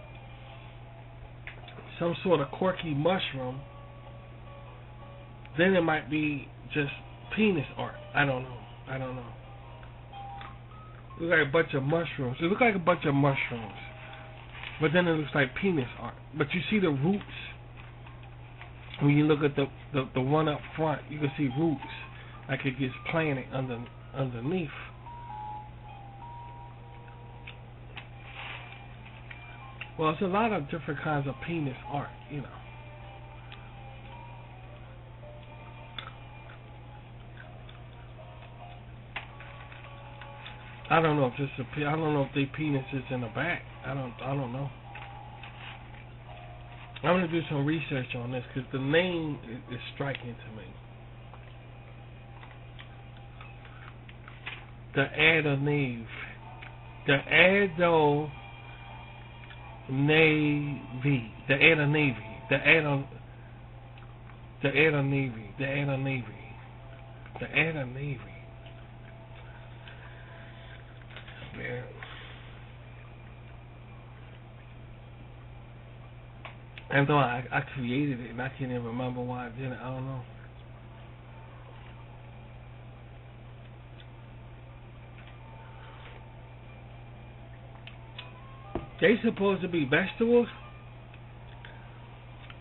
some sort of quirky mushroom. Then it might be just penis art. I don't know. It looks like a bunch of mushrooms. It looks like a bunch of mushrooms. But then it looks like penis art. But you see the roots. When you look at the one up front, you can see roots. Like it gets planted underneath. Well, it's a lot of different kinds of penis art, you know. I don't know if they penis is in the back. I don't know. I'm gonna do some research on this because the name is striking to me. The Adonai, the Adonai, the Adonai, the Adonai, the Adonai, the Adonai, the Adonai. Man. And though I created it and I can't even remember why I did it, I don't know. They supposed to be vegetables?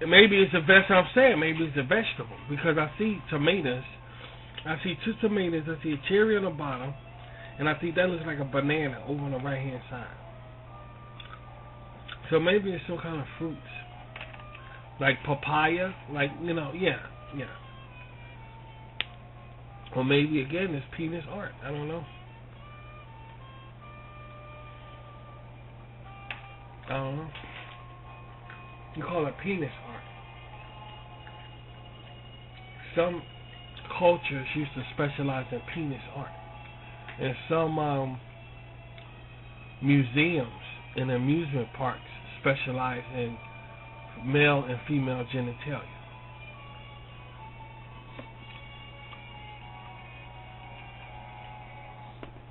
And maybe it's a I'm saying maybe it's a vegetable because I see tomatoes. I see two tomatoes. I see a cherry on the bottom. And I think that looks like a banana over on the right hand side. So maybe it's some kind of fruits. Like papaya. Like, you know, yeah. Or maybe again it's penis art. I don't know. You call it penis art. Some cultures used to specialize in penis art. And some museums and amusement parks specialize in male and female genitalia.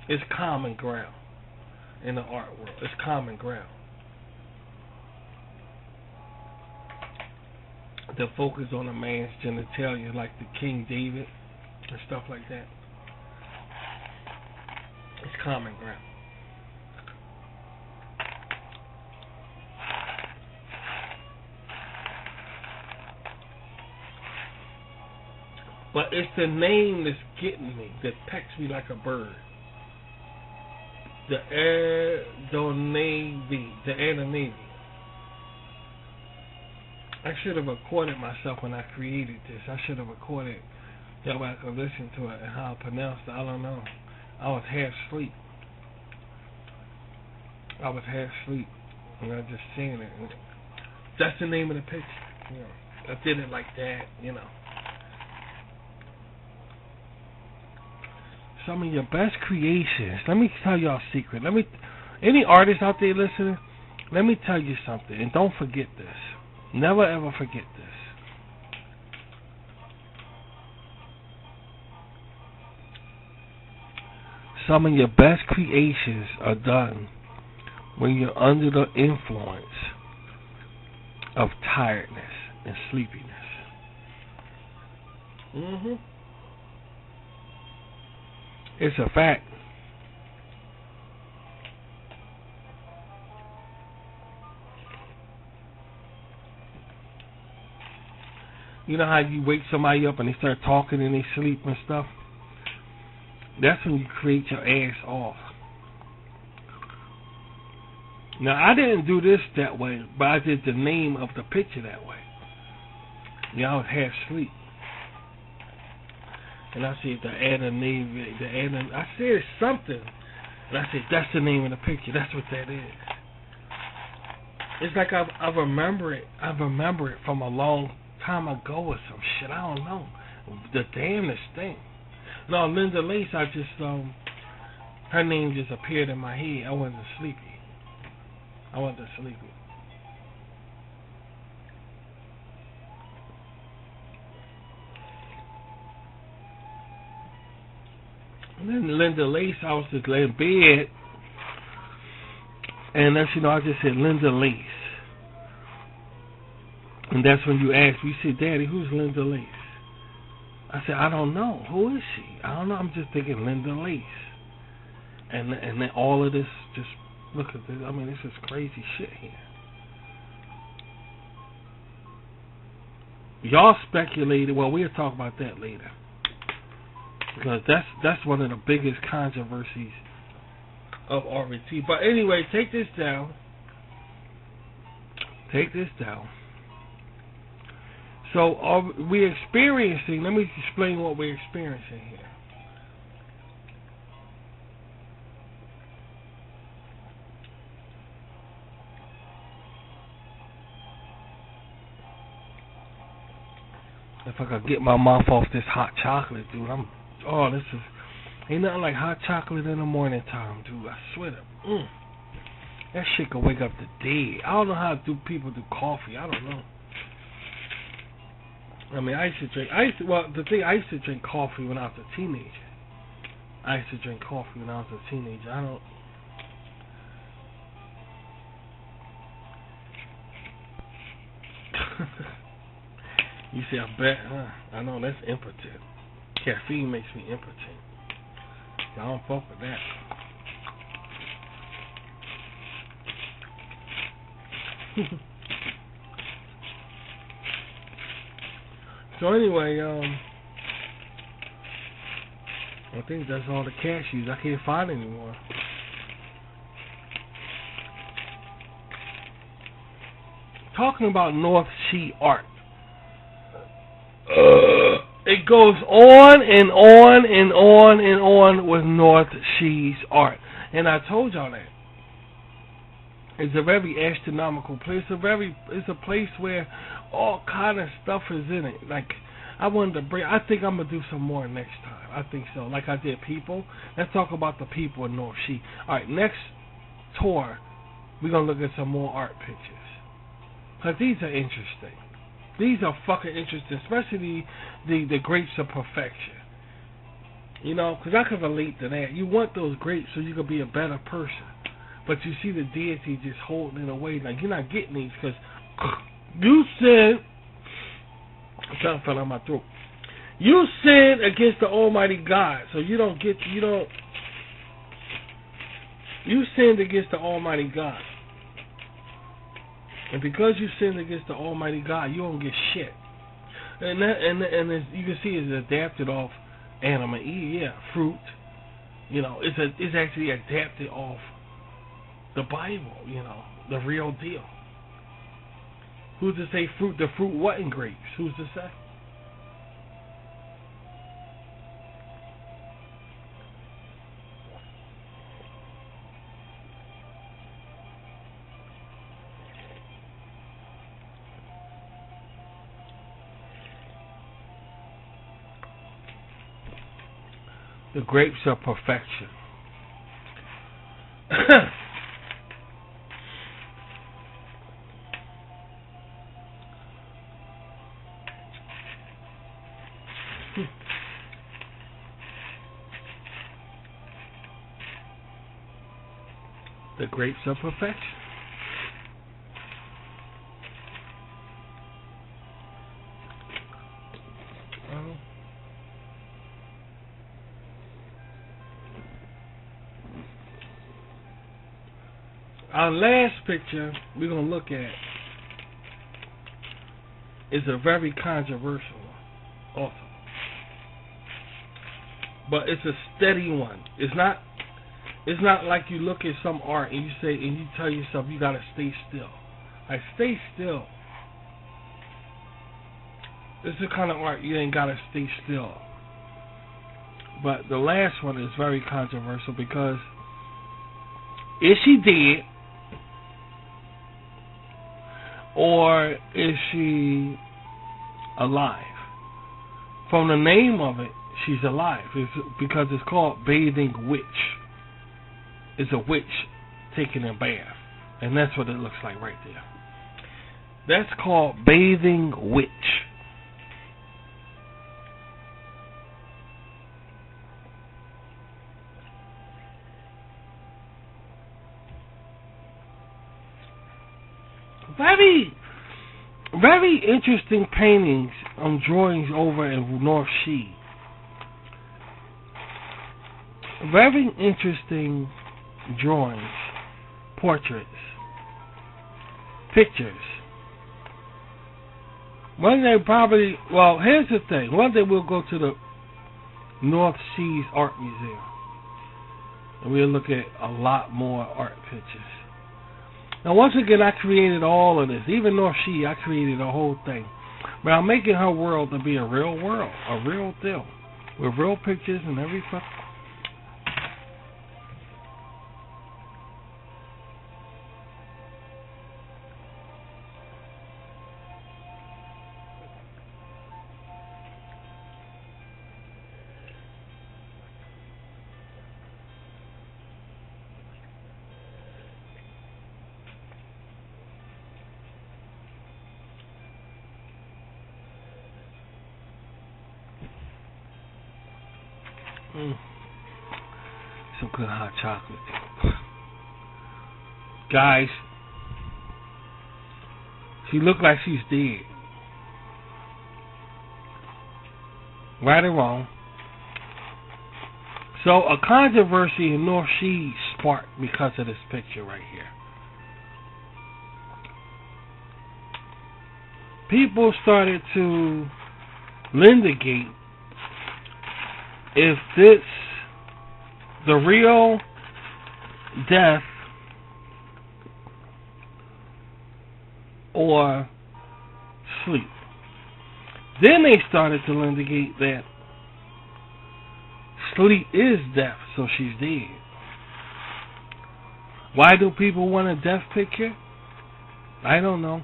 It's common ground in the art world. It's common ground. To focus on a man's genitalia like the King David and stuff like that. It's common ground. But it's the name that's getting me, that pecks me like a bird. The Navy. I should have recorded myself when I created this. I should have recorded that way I could listen to it and how I pronounced it. I don't know. I was half asleep. And I just seen it. And that's the name of the picture. You know, I did it like that, you know. Some of your best creations. Let me tell y'all a secret. Any artists out there listening, let me tell you something. And don't forget this. Never ever forget this. Some of your best creations are done when you're under the influence of tiredness and sleepiness. It's a fact. You know how you wake somebody up and they start talking in their sleep and stuff? That's when you create your ass off. Now, I didn't do this that way, but I did the name of the picture that way. I was half asleep. And I said I said something. And I said, that's the name of the picture. That's what that is. It's like I remember it. I remember it from a long time ago or some shit. I don't know. The damnedest thing. No, Linda Lace, her name just appeared in my head. I wasn't sleepy. And then Linda Lace, I was just laying in bed, and that's, I just said Linda Lace. And that's when you asked me, you said, Daddy, who's Linda Lace? I said, I don't know. Who is she? I don't know. I'm just thinking Linda Lace. And then all of this, just look at this. I mean, this is crazy shit here. Y'all speculated. Well, we'll talk about that later. Because that's one of the biggest controversies of RT. But anyway, take this down. So we're experiencing, let me explain what we're experiencing here. If I could get my mouth off this hot chocolate, dude, ain't nothing like hot chocolate in the morning time, dude. I swear to, that shit could wake up the dead. I don't know how people do coffee. I don't know. I mean, I used to drink coffee when I was a teenager. I don't. You say, I bet, huh? I know, that's impotent. Caffeine makes me impotent. I don't fuck with that. So anyway, I think that's all the cashews. I can't find anymore. Talking about North Sea art. It goes on and on and on and on with North Sea's art. And I told y'all that. It's a very astronomical place. It's a place where all kind of stuff is in it. Like, I think I'm going to do some more next time. I think so. Like I did people. Let's talk about the people in North Sea. Alright, next tour, we're going to look at some more art pictures. Because these are interesting. These are fucking interesting, especially the grapes of perfection. You know, because I can relate to that. You want those grapes so you can be a better person. But you see the deity just holding it away. Like, you're not getting these because you sinned. I'm trying to fill out my throat. You sinned against the Almighty God. So you sinned against the Almighty God. And because you sinned against the Almighty God, you don't get shit. and you can see it's adapted off Adam and Eve. Yeah, fruit. You know, it's actually adapted off the Bible. You know, the real deal. Who's to say fruit? The fruit wasn't grapes. Who's to say? The grapes of perfection. The grapes of perfection. Our last picture we're going to look at is a very controversial one also. But it's a steady one. It's not like you look at some art and you say and you tell yourself you got to stay still. Like, stay still. This is the kind of art you ain't got to stay still. But the last one is very controversial because is she dead? Or is she alive? From the name of it, she's alive. It's because it's called Bathing Witch. It's a witch taking a bath. And that's what it looks like right there. That's called Bathing Witch. Very interesting paintings and drawings over in North Shed. Very interesting drawings, portraits, pictures. One day probably, well, here's the thing. One day we'll go to the North Seas Art Museum and we'll look at a lot more art pictures. Now, once again, I created all of this. Even North Shed, I created the whole thing. But I'm making her world to be a real world, a real deal, with real pictures and every fucking. Some good hot chocolate. Guys, she looked like she's dead. Right or wrong. So a controversy in North Shed sparked because of this picture right here. People started to litigate if this the real death or sleep. Then they started to litigate that sleep is death, so she's dead. Why do people want a death picture? I don't know.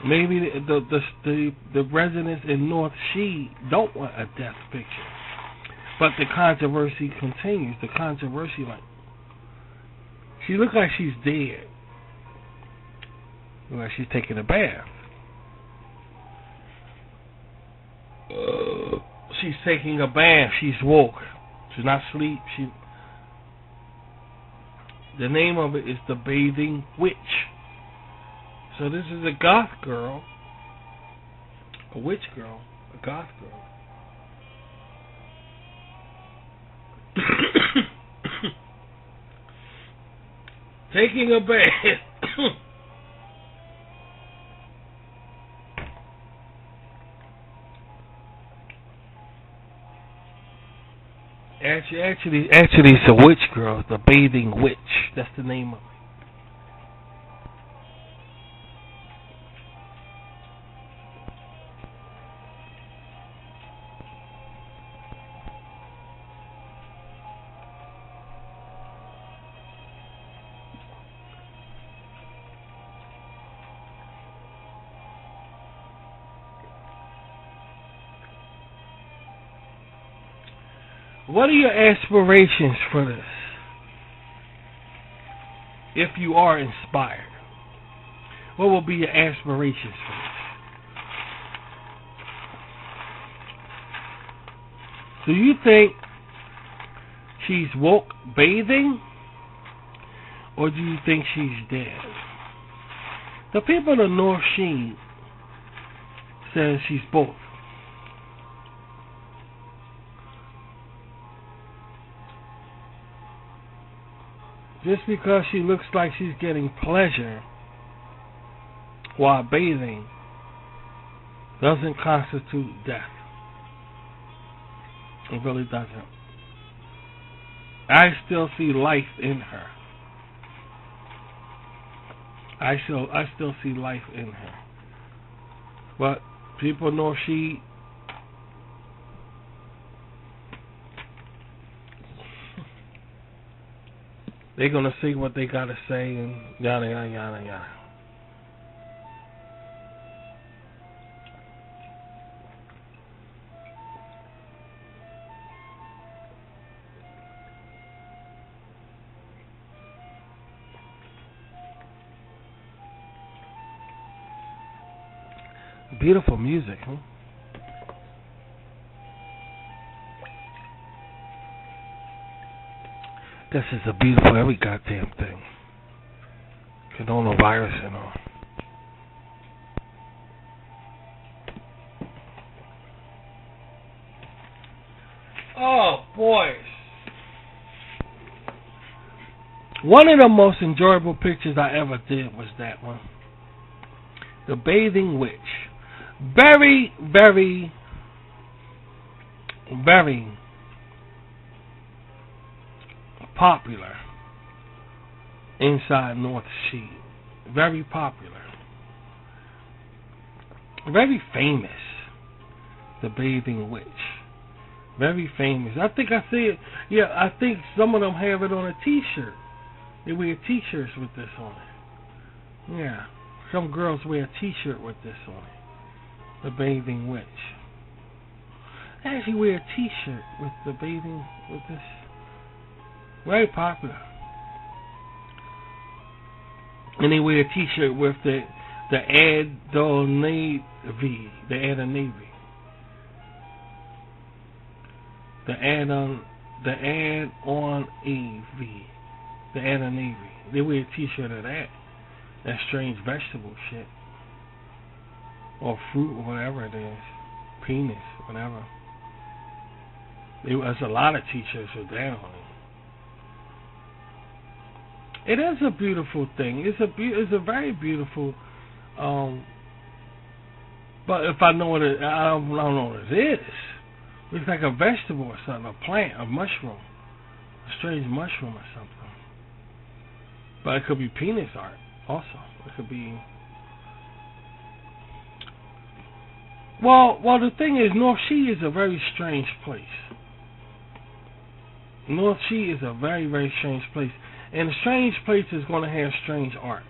Maybe the residents in North Shed don't want a death picture. But the controversy continues. The controversy, like, she looks like she's dead. Like she's taking a bath. She's taking a bath. She's woke. She's not asleep. The name of it is the Bathing Witch. So this is a goth girl, a witch girl, a goth girl. Taking a bath. Actually, it's a witch girl, the bathing witch. That's the name of it. What are your aspirations for this? If you are inspired, what will be your aspirations for this? Do you think she's woke bathing, or do you think she's dead? The people of North Shed says she's both. Just because she looks like she's getting pleasure while bathing doesn't constitute death. It really doesn't. I still see life in her. I still see life in her. But people know they're going to say what they got to say and yada, yada, yada, yada. Beautiful music, huh? This is a beautiful every goddamn thing. Coronavirus and all. Oh, boys. One of the most enjoyable pictures I ever did was that one. The Bathing Witch. Very, very, very popular inside North Shed. Very popular. Very famous. The Bathing Witch. Very famous. I think I see it. Yeah, I think some of them have it on a t-shirt. They wear t-shirts with this on it. Yeah. Some girls wear a t-shirt with this on it. The Bathing Witch. They actually wear a t-shirt with the bathing with this. Very popular. And they wear a t-shirt with the Ad-on Navy. The Ad-on Navy. The Ad-on AV. The Ad-on Navy. They wear a t-shirt of that. That strange vegetable shit. Or fruit or whatever it is. Penis, whatever. There's a lot of t-shirts with that on it. It is a beautiful thing. It's a very beautiful. But if I know what it, I don't know what it is. It's like a vegetable or something, a plant, a mushroom, a strange mushroom or something. But it could be penis art also. It could be. Well, the thing is, North Shed is a very strange place. North Shed is a very, very strange place. And a strange place is going to have strange art.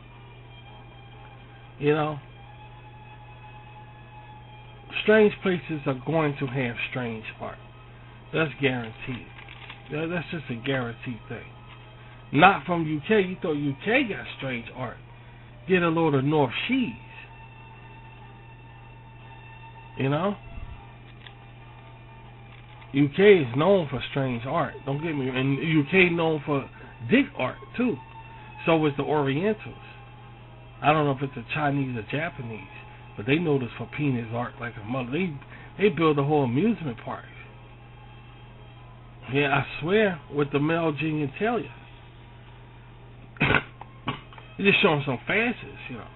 You know? Strange places are going to have strange art. That's guaranteed. That's just a guaranteed thing. Not from UK. You thought UK got strange art. Get a load of North Sheds. You know? UK is known for strange art. Don't get me. And UK known for dick art too. So is the Orientals. I don't know if it's the Chinese or Japanese, but they know this for penis art like a mother. They build a whole amusement park. Yeah, I swear, with the male genitalia. They're just showing some facets, you know.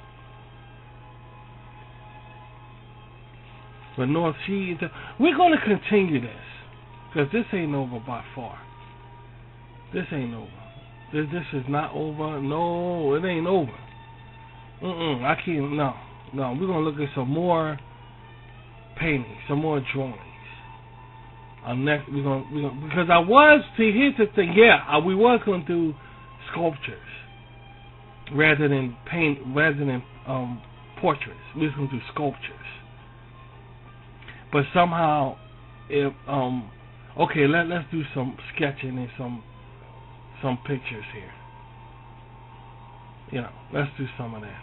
But North Shed, we're going to continue this. Because this ain't over by far. This ain't over. This is not over. No, it ain't over. I can't. No. We're gonna look at some more paintings, some more drawings. Next, we're gonna because I was. See, here's the thing. Yeah, we was gonna do sculptures rather than portraits. We was gonna do sculptures. But somehow, if okay, let's do some sketching and some pictures here. You know, let's do some of that.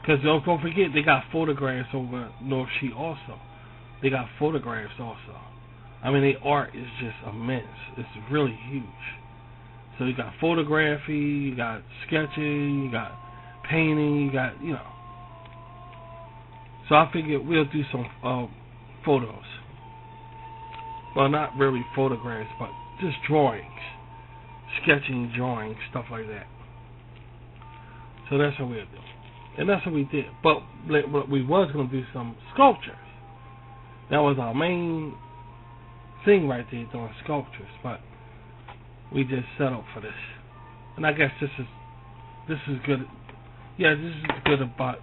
Because don't forget, they got photographs over North Sheet also. They got photographs also. I mean, the art is just immense. It's really huge. So you got photography, you got sketching, you got painting, you got, you know. So I figured we'll do some photos. Well, not really photographs, but just drawings. Sketching, drawing, stuff like that. So that's what we'll do. And that's what we did. But we was going to do some sculptures. That was our main thing right there, doing sculptures. But we just settled for this. And I guess this is good. Yeah, this is good about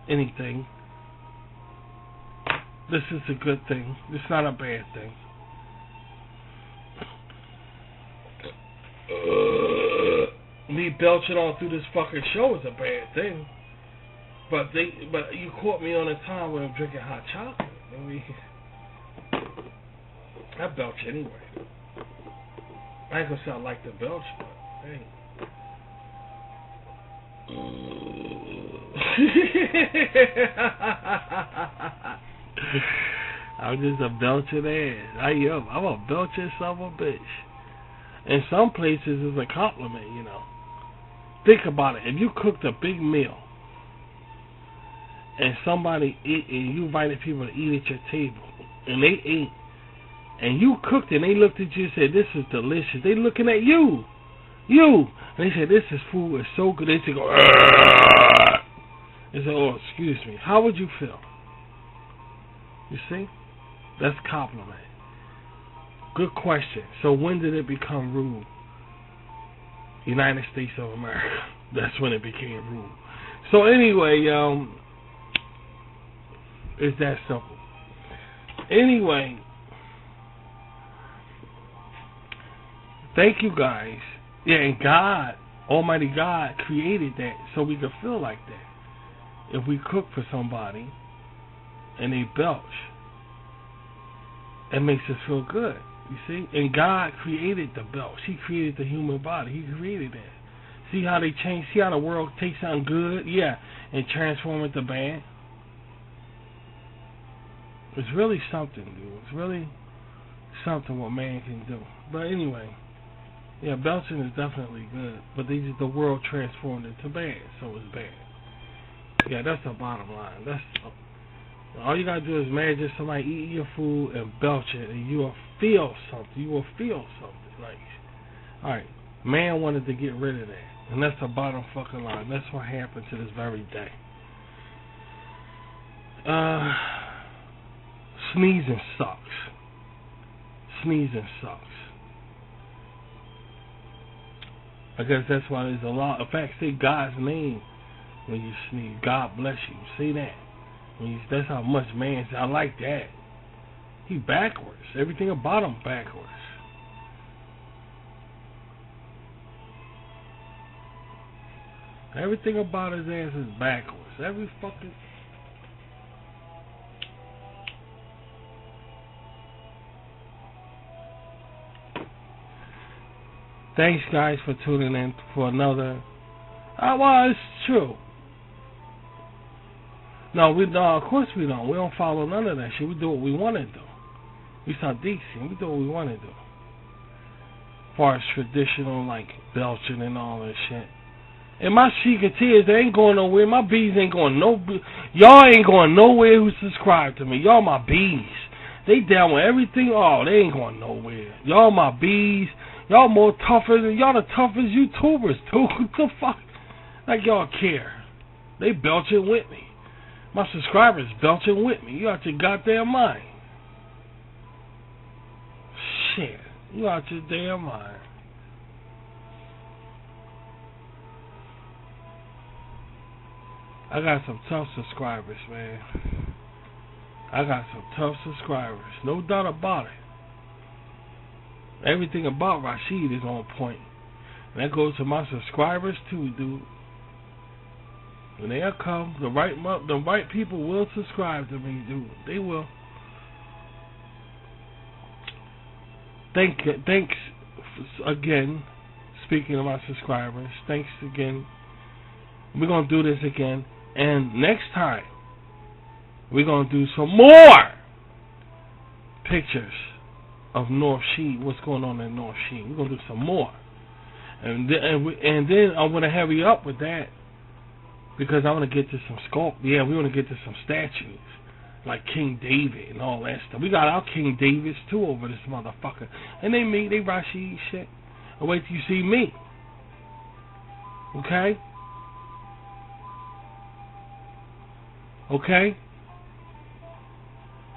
anything. This is a good thing. It's not a bad thing. Me belching all through this fucking show is a bad thing. But you caught me on a time when I'm drinking hot chocolate. I belch anyway. I ain't gonna say I like to belch, but hey. I'm just a belching ass. I'm a belching son of a bitch. In some places it's a compliment, you know. Think about it. If you cooked a big meal and somebody ate, and you invited people to eat at your table, and they ate, and you cooked it, and they looked at you and said, "This is delicious." They looking at you, and they said, "This is food. It's so good." They say, "Go." They say, "Oh, excuse me." How would you feel? You see, that's compliment. Good question. So when did it become rude? United States of America. That's when it became rude. So anyway, it's that simple. Anyway, thank you guys. Yeah, and God, Almighty God, created that so we could feel like that. If we cook for somebody and they belch, it makes us feel good. You see? And God created the belch. He created the human body. He created that. See how they change? See how the world takes something good? Yeah. And transform it to bad? It's really something, dude. It's really something what man can do. But anyway, yeah, belching is definitely good. But the world transformed it to bad, so it's bad. Yeah, that's the bottom line. All you gotta do is imagine somebody eating your food and belch it, and you will feel something. You will feel something. Like, all right, man wanted to get rid of that, and that's the bottom fucking line. That's what happened to this very day. Sneezing sucks. Sneezing sucks. I guess that's why there's a lot. In fact, say God's name when you sneeze. God bless you. Say that. That's how much man says. I like that. He backwards. Everything about him backwards. Everything about his ass is backwards. Every fucking... Thanks, guys, for tuning in for another... well, it's true. No, of course we don't. We don't follow none of that shit. We do what we want to do. We sound decent. We do what we want to do. As far as traditional, like belching and all that shit. And my sheikatiers, they ain't going nowhere. My bees ain't going nowhere. Y'all ain't going nowhere who subscribe to me. Y'all my bees. They down with everything. Oh, they ain't going nowhere. Y'all my bees. Y'all more tougher than y'all the toughest YouTubers, dude. What the fuck? Like y'all care. They belching with me. My subscribers belching with me. You out your goddamn mind. Shit. You out your damn mind. I got some tough subscribers, man. I got some tough subscribers. No doubt about it. Everything about Rashid is on point. And that goes to my subscribers too, dude. When they'll come, the right people will subscribe to me, dude. They will. Thanks again. Speaking of my subscribers, thanks again. We're gonna do this again, and next time we're gonna do some more pictures of North Shed. What's going on in North Shed? We're gonna do some more, and then I'm gonna hurry up with that because I want to get to some sculpt. Yeah, we want to get to some statues like King David and all that stuff. We got our King Davids too over this motherfucker, and they Rashid shit. And wait till you see me. Okay. Okay?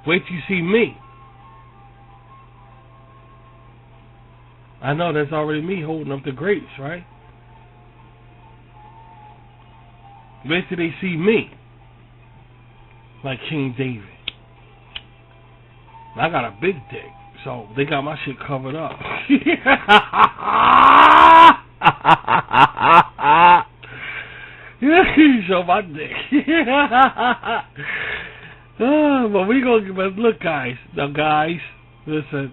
Wait till you see me. I know that's already me holding up the grapes, right? Wait till they see me. Like King David. I got a big dick, so they got my shit covered up. Show my dick. But look, guys. Now, guys, listen.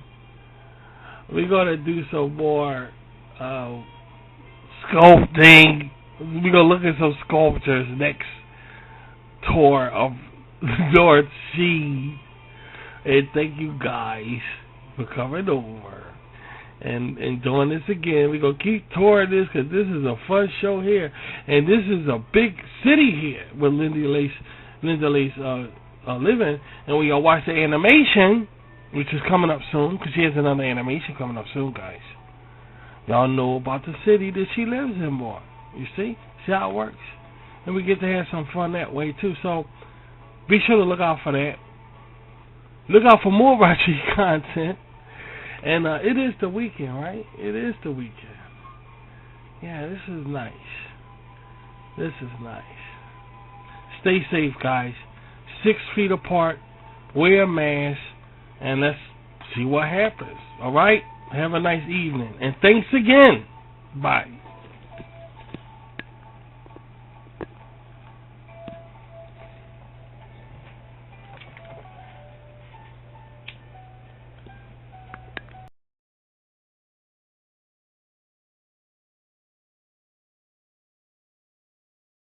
We're gonna do some more sculpting. We're gonna look at some sculptures next tour of North Shed. And thank you guys for coming over and doing this again. We're going to keep touring this because this is a fun show here. And this is a big city here where Linda Lace living. And we going to watch the animation, which is coming up soon, because she has another animation coming up soon, guys. Y'all know about the city that she lives in more. You see? See how it works? And we get to have some fun that way, too. So be sure to look out for that. Look out for more Rashid content. And it is the weekend, right? It is the weekend. Yeah, this is nice. This is nice. Stay safe, guys. 6 feet apart. Wear a mask. And let's see what happens. All right? Have a nice evening. And thanks again. Bye.